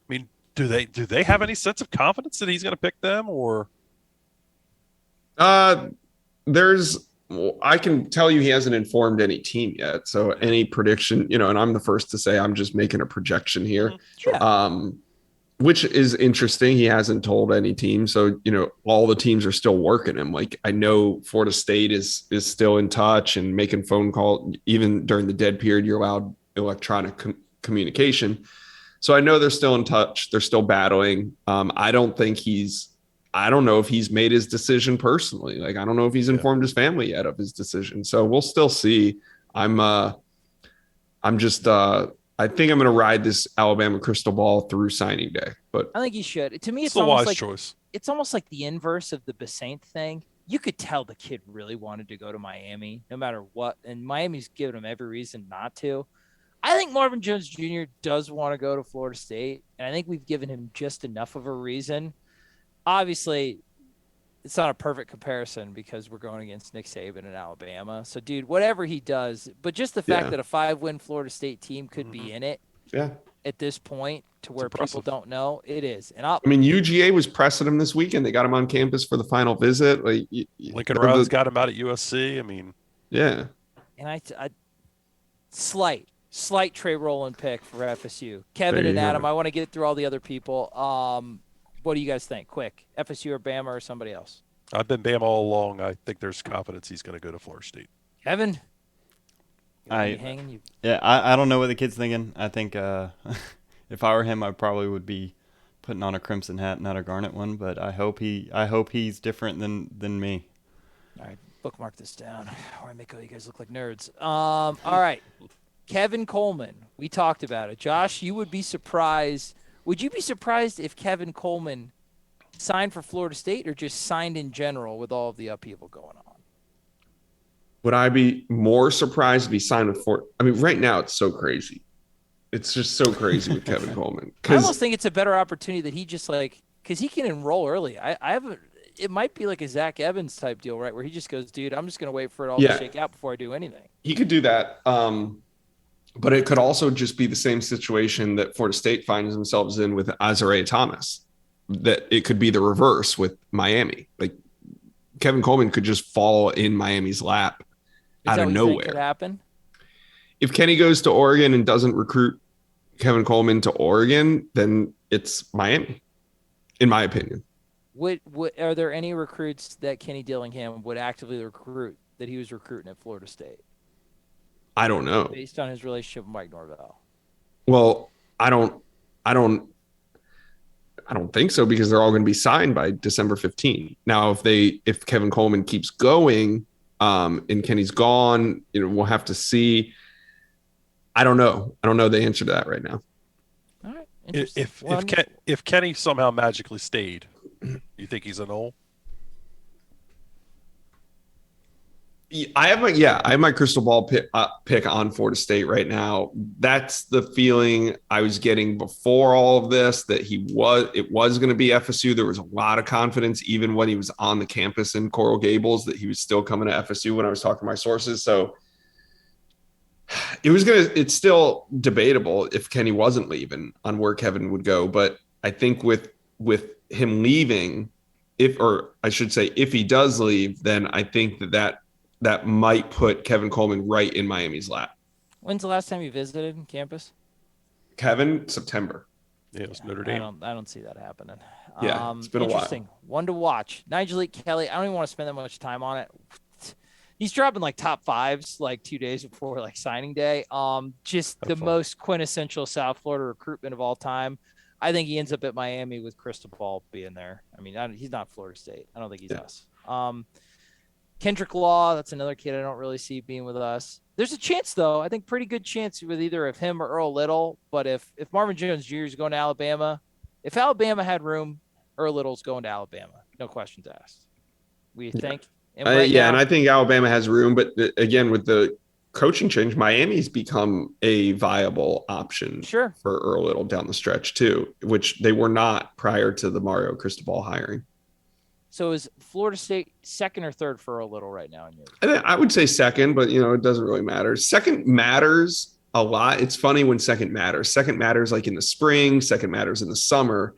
I mean, do they have any sense of confidence that he's going to pick them, or? I can tell you he hasn't informed any team yet. So any prediction, and I'm the first to say I'm just making a projection here, which is interesting. He hasn't told any team. So, all the teams are still working him. Like, I know Florida State is still in touch and making phone calls. Even during the dead period, you're allowed electronic communication. So I know they're still in touch. They're still battling. I don't know if he's made his decision personally. Like, I don't know if he's informed his family yet of his decision. So we'll still see. I think I'm going to ride this Alabama crystal ball through signing day, but I think he should. To me, it's a almost wise choice. It's almost like the inverse of the Basaint thing. You could tell the kid really wanted to go to Miami no matter what. And Miami's given him every reason not to. I think Marvin Jones Jr. does want to go to Florida State. And I think we've given him just enough of a reason. Obviously, it's not a perfect comparison because we're going against Nick Saban in Alabama. So, dude, whatever he does, but just the fact that a 5-win Florida State team could be in it at this point to where people don't know, it is. And I mean, UGA was pressing him this weekend. They got him on campus for the final visit. Like, Lincoln Riley's got him out at USC. I mean, yeah. And I slight Trey Rowland pick for FSU. Kevin and Adam, I want to get through all the other people. What do you guys think? Quick, FSU or Bama or somebody else? I've been Bama all along. I think there's confidence he's going to go to Florida State. Kevin? I don't know what the kid's thinking. I think if I were him, I probably would be putting on a crimson hat, not a garnet one. But I hope he's different than me. All right, bookmark this down, or I make all you guys look like nerds. All right, Kevin Coleman. We talked about it. Josh, you would be surprised. Would you be surprised if Kevin Coleman signed for Florida State or just signed in general with all of the upheaval going on? Would I be more surprised if he signed with Florida? I mean, right now it's so crazy. It's just so crazy with Kevin Coleman. I almost think it's a better opportunity that he just because he can enroll early. It might be like a Zach Evans type deal, right? Where he just goes, dude, I'm just going to wait for it all to shake out before I do anything. He could do that. But it could also just be the same situation that Florida State finds themselves in with Azareyeh Thomas, that it could be the reverse with Miami. Like, Kevin Coleman could just fall in Miami's lap out of nowhere. Could happen? If Kenny goes to Oregon and doesn't recruit Kevin Coleman to Oregon, then it's Miami, in my opinion. Are there any recruits that Kenny Dillingham would actively recruit that he was recruiting at Florida State? I don't know. Based on his relationship with Mike Norvell. Well, I don't think so, because they're all going to be signed by December 15th. Now, if Kevin Coleman keeps going, and Kenny's gone, we'll have to see. I don't know. I don't know the answer to that right now. All right. Interesting. If Kenny somehow magically stayed, you think he's a Nole? I have my crystal ball pick on Florida State right now. That's the feeling I was getting before all of this, that it was going to be FSU. There was a lot of confidence, even when he was on the campus in Coral Gables, that he was still coming to FSU when I was talking to my sources. So it's still debatable if Kenny wasn't leaving on where Kevin would go. But I think with him leaving, if he does leave, then I think that might put Kevin Coleman right in Miami's lap. When's the last time you visited campus? Kevin, September. Yeah, it was Notre Dame. I don't see that happening. Yeah, it's been a while. One to watch. Nigel Kelly, I don't even want to spend that much time on it. He's dropping like top fives like 2 days before like signing day. Just the most quintessential South Florida recruitment of all time. I think he ends up at Miami with Cristobal being there. I mean, he's not Florida State. I don't think he's us. Kendrick Law, that's another kid I don't really see being with us. There's a chance, though. I think pretty good chance with either of him or Earl Little. But if Marvin Jones Jr. is going to Alabama, if Alabama had room, Earl Little's going to Alabama. No questions asked. We think. And and I think Alabama has room. But again, with the coaching change, Miami's become a viable option for Earl Little down the stretch, too, which they were not prior to the Mario Cristobal hiring. So is Florida State second or third for Earl Little right now? I would say second, but, it doesn't really matter. Second matters a lot. It's funny when second matters. Second matters like in the spring. Second matters in the summer.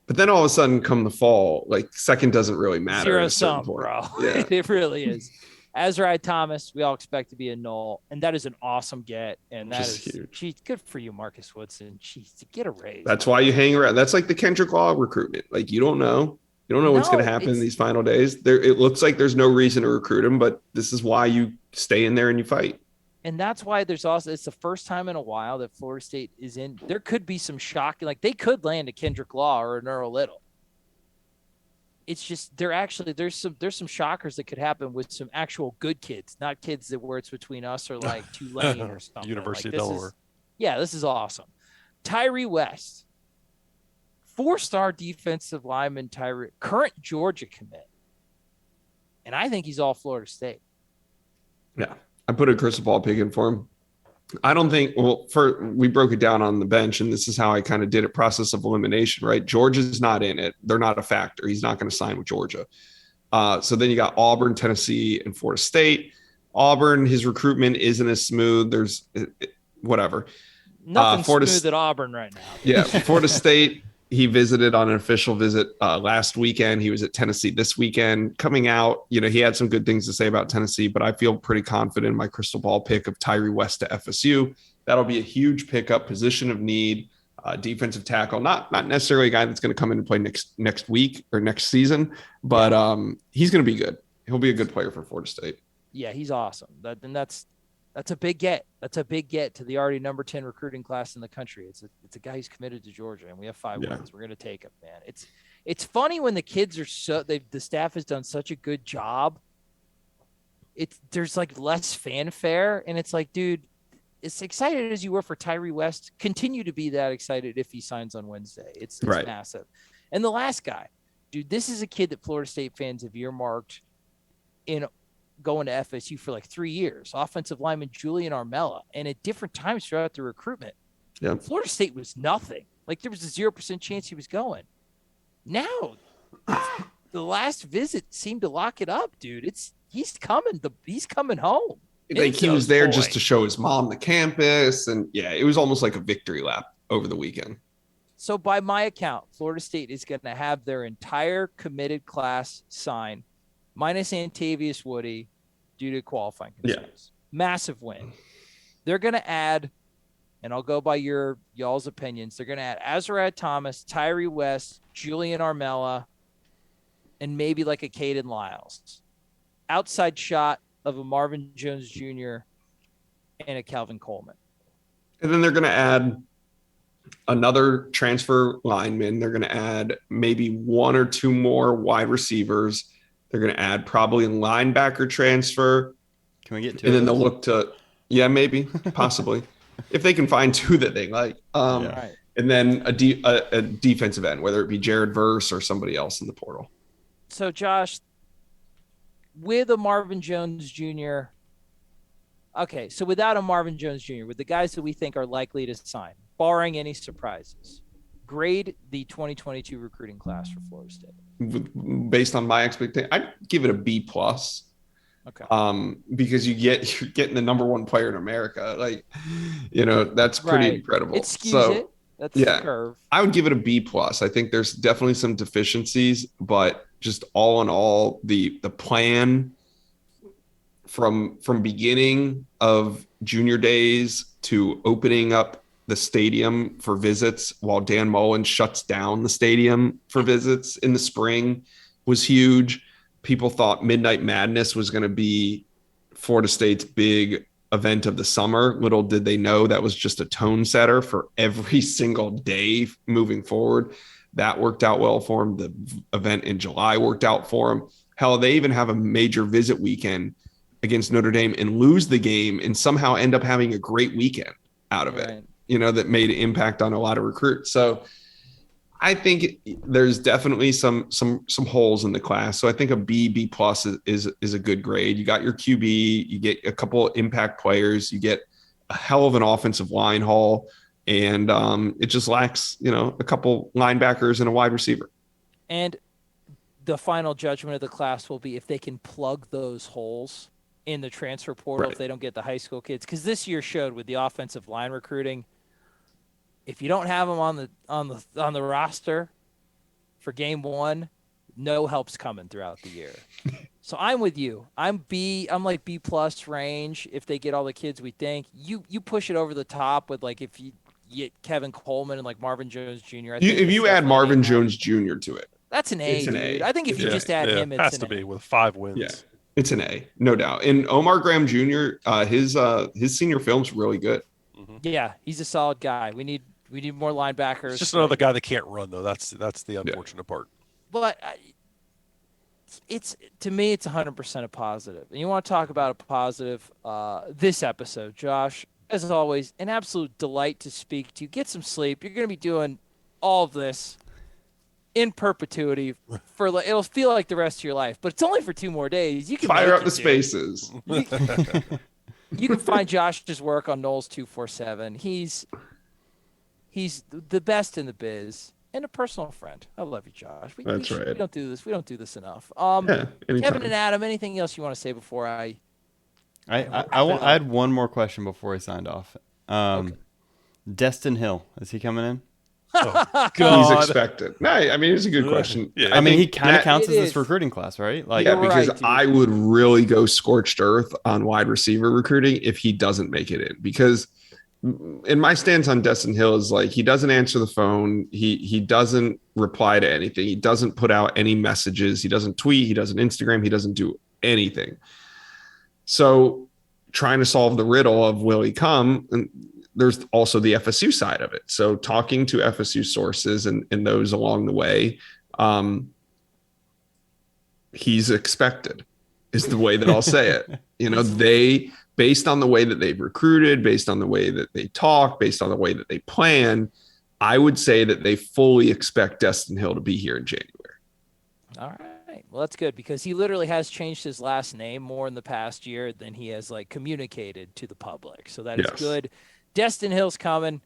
But then all of a sudden come the fall, like second doesn't really matter. Zero sum, bro. Yeah. It really is. Azareyeh Thomas, we all expect to be a Nole, and that is an awesome get. And that is huge. Geez, good for you, Marcus Woodson. Jeez, to get a raise. That's why you hang around. That's like the Kendrick Law recruitment. Like you don't know. You don't know what's going to happen in these final days. It looks like there's no reason to recruit him, but this is why you stay in there and you fight. And that's why it's the first time in a while that Florida State is in. There could be some shocking, like they could land a Kendrick Law or an Earl Little. It's just there's some shockers that could happen with some actual good kids, not kids where it's between us or like Tulane or something. University of Delaware. This is awesome. Tyree West, 4-star defensive lineman, current Georgia commit, and I think he's all Florida State. Yeah. I put a Cristobal pick in for him. I don't think, we broke it down on the bench, and this is how I kind of did it, process of elimination, right? Georgia's not in it. They're not a factor. He's not going to sign with Georgia. So then you got Auburn, Tennessee, and Florida State. Auburn, his recruitment isn't as smooth. There's whatever. Nothing smooth at Auburn right now. Yeah, Florida State. He visited on an official visit last weekend. He was at Tennessee this weekend. Coming out, he had some good things to say about Tennessee, but I feel pretty confident in my Cristobal pick of Tyree West to FSU. That'll be a huge pickup, position of need, defensive tackle. Not necessarily a guy that's going to come in and play next week or next season, but he's going to be good. He'll be a good player for Florida State. Yeah, he's awesome. That's a big get. That's a big get to the already number 10 recruiting class in the country. It's a guy who's committed to Georgia, and we have 5 wins. We're going to take him, man. It's funny when the kids are the staff has done such a good job. There's like less fanfare, and it's like, dude, as excited as you were for Tyree West, continue to be that excited if he signs on Wednesday. It's massive. And the last guy, dude, this is a kid that Florida State fans have earmarked in going to FSU for like 3 years. Offensive lineman Julian Armella, and at different times throughout the recruitment, Florida State was nothing. Like there was a 0% chance he was going. Now, the last visit seemed to lock it up, dude. He's coming home. Like he was there just to show his mom the campus, and it was almost like a victory lap over the weekend. So by my account, Florida State is going to have their entire committed class sign, minus Antavius Woody, due to qualifying concerns. Massive win. They're going to add, and I'll go by y'all's opinions, they're going to add Azareyeh Thomas, Tyree West, Julian Armella, and maybe like a Caden Lyles. Outside shot of a Marvin Jones Jr. and a Calvin Coleman. And then they're going to add another transfer lineman. They're going to add maybe 1 or 2 more wide receivers. They're going to add probably a linebacker transfer. Can we get to and then they'll look to, maybe, possibly, if they can find 2 that they like. And then a defensive end, whether it be Jared Verse or somebody else in the portal. So, Josh, with a Marvin Jones Jr., okay, so without a Marvin Jones Jr., with the guys that we think are likely to sign, barring any surprises, grade the 2022 recruiting class for Florida State. Based on my expectation, I'd give it a B+. Okay. Because you're getting the number 1 player in America. Like, that's pretty incredible. It skews it. That's the curve. I would give it a B+. I think there's definitely some deficiencies, but just all in all, the plan from beginning of junior days to opening up the stadium for visits while Dan Mullen shuts down the stadium for visits in the spring was huge. People thought Midnight Madness was going to be Florida State's big event of the summer. Little did they know that was just a tone setter for every single day moving forward. That worked out well for him. The event in July worked out for him. Hell, they even have a major visit weekend against Notre Dame and lose the game and somehow end up having a great weekend out of it, that made an impact on a lot of recruits. So I think there's definitely some holes in the class. So I think a B plus is a good grade. You got your QB, you get a couple of impact players, you get a hell of an offensive line haul, and it just lacks, a couple linebackers and a wide receiver. And the final judgment of the class will be if they can plug those holes in the transfer portal, if they don't get the high school kids. Because this year showed with the offensive line recruiting, if you don't have them on the roster for game one, no help's coming throughout the year. So I'm with you. I'm like B plus range if they get all the kids we think. You push it over the top with like if you get Kevin Coleman and like Marvin Jones Jr. If you add Marvin Jones Jr. to it, that's an A, dude. I think if you just add him, it has to be with 5 wins. Yeah, it's an A, no doubt. And Omar Graham Jr., his senior film's really good. Mm-hmm. Yeah, he's a solid guy. We need more linebackers. It's just another guy that can't run though. That's the unfortunate part. But to me, it's 100% a positive. And you want to talk about a positive this episode, Josh? As always, an absolute delight to speak to you. Get some sleep. You're going to be doing all of this in perpetuity it'll feel like the rest of your life, but it's only for 2 more days. You can fire up the spaces. You can find Josh's work on Noles247. He's the best in the biz and a personal friend. I love you, Josh. That's right. We don't do this. We don't do this enough. Anytime. Kevin and Adam, anything else you want to say before I had one more question before I signed off. Okay. Destin Hill, is he coming in? Oh, God. He's expected. No, I mean, it's a good question. Yeah. I mean, he kind of counts as this recruiting class, right? Like, yeah, because I would really go scorched earth on wide receiver recruiting if he doesn't make it in. Because in my stance on Destin Hill is like, he doesn't answer the phone. He doesn't reply to anything. He doesn't put out any messages. He doesn't tweet. He doesn't Instagram. He doesn't do anything. So trying to solve the riddle of will he come? And there's also the FSU side of it. So talking to FSU sources and those along the way, he's expected is the way that I'll say it. They, based on the way that they've recruited, based on the way that they talk, based on the way that they plan, I would say that they fully expect Destin Hill to be here in January. All right. Well, that's good because he literally has changed his last name more in the past year than he has communicated to the public. So that is good. Destin Hill's coming,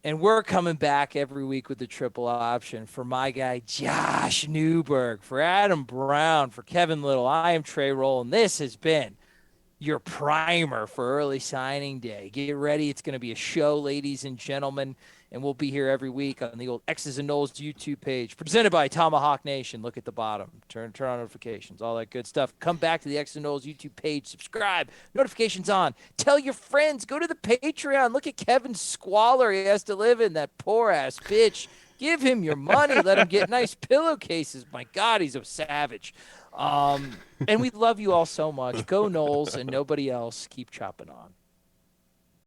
and we're coming back every week with the triple option for my guy, Josh Newberg, for Adam Brown, for Kevin Little. I am Trey Roll, and this has been your primer for early signing day. Get ready. It's going to be a show, ladies and gentlemen, and we'll be here every week on the old X's and Noles YouTube page, presented by Tomahawk Nation. Look at the bottom. Turn on notifications, all that good stuff. Come back to the X's and Noles YouTube page. Subscribe. Notifications on. Tell your friends. Go to the Patreon. Look at Kevin's squalor he has to live in, that poor-ass bitch. Give him your money. Let him get nice pillowcases. My God, he's a savage. And we love you all so much. Go Noles and nobody else. Keep chopping on.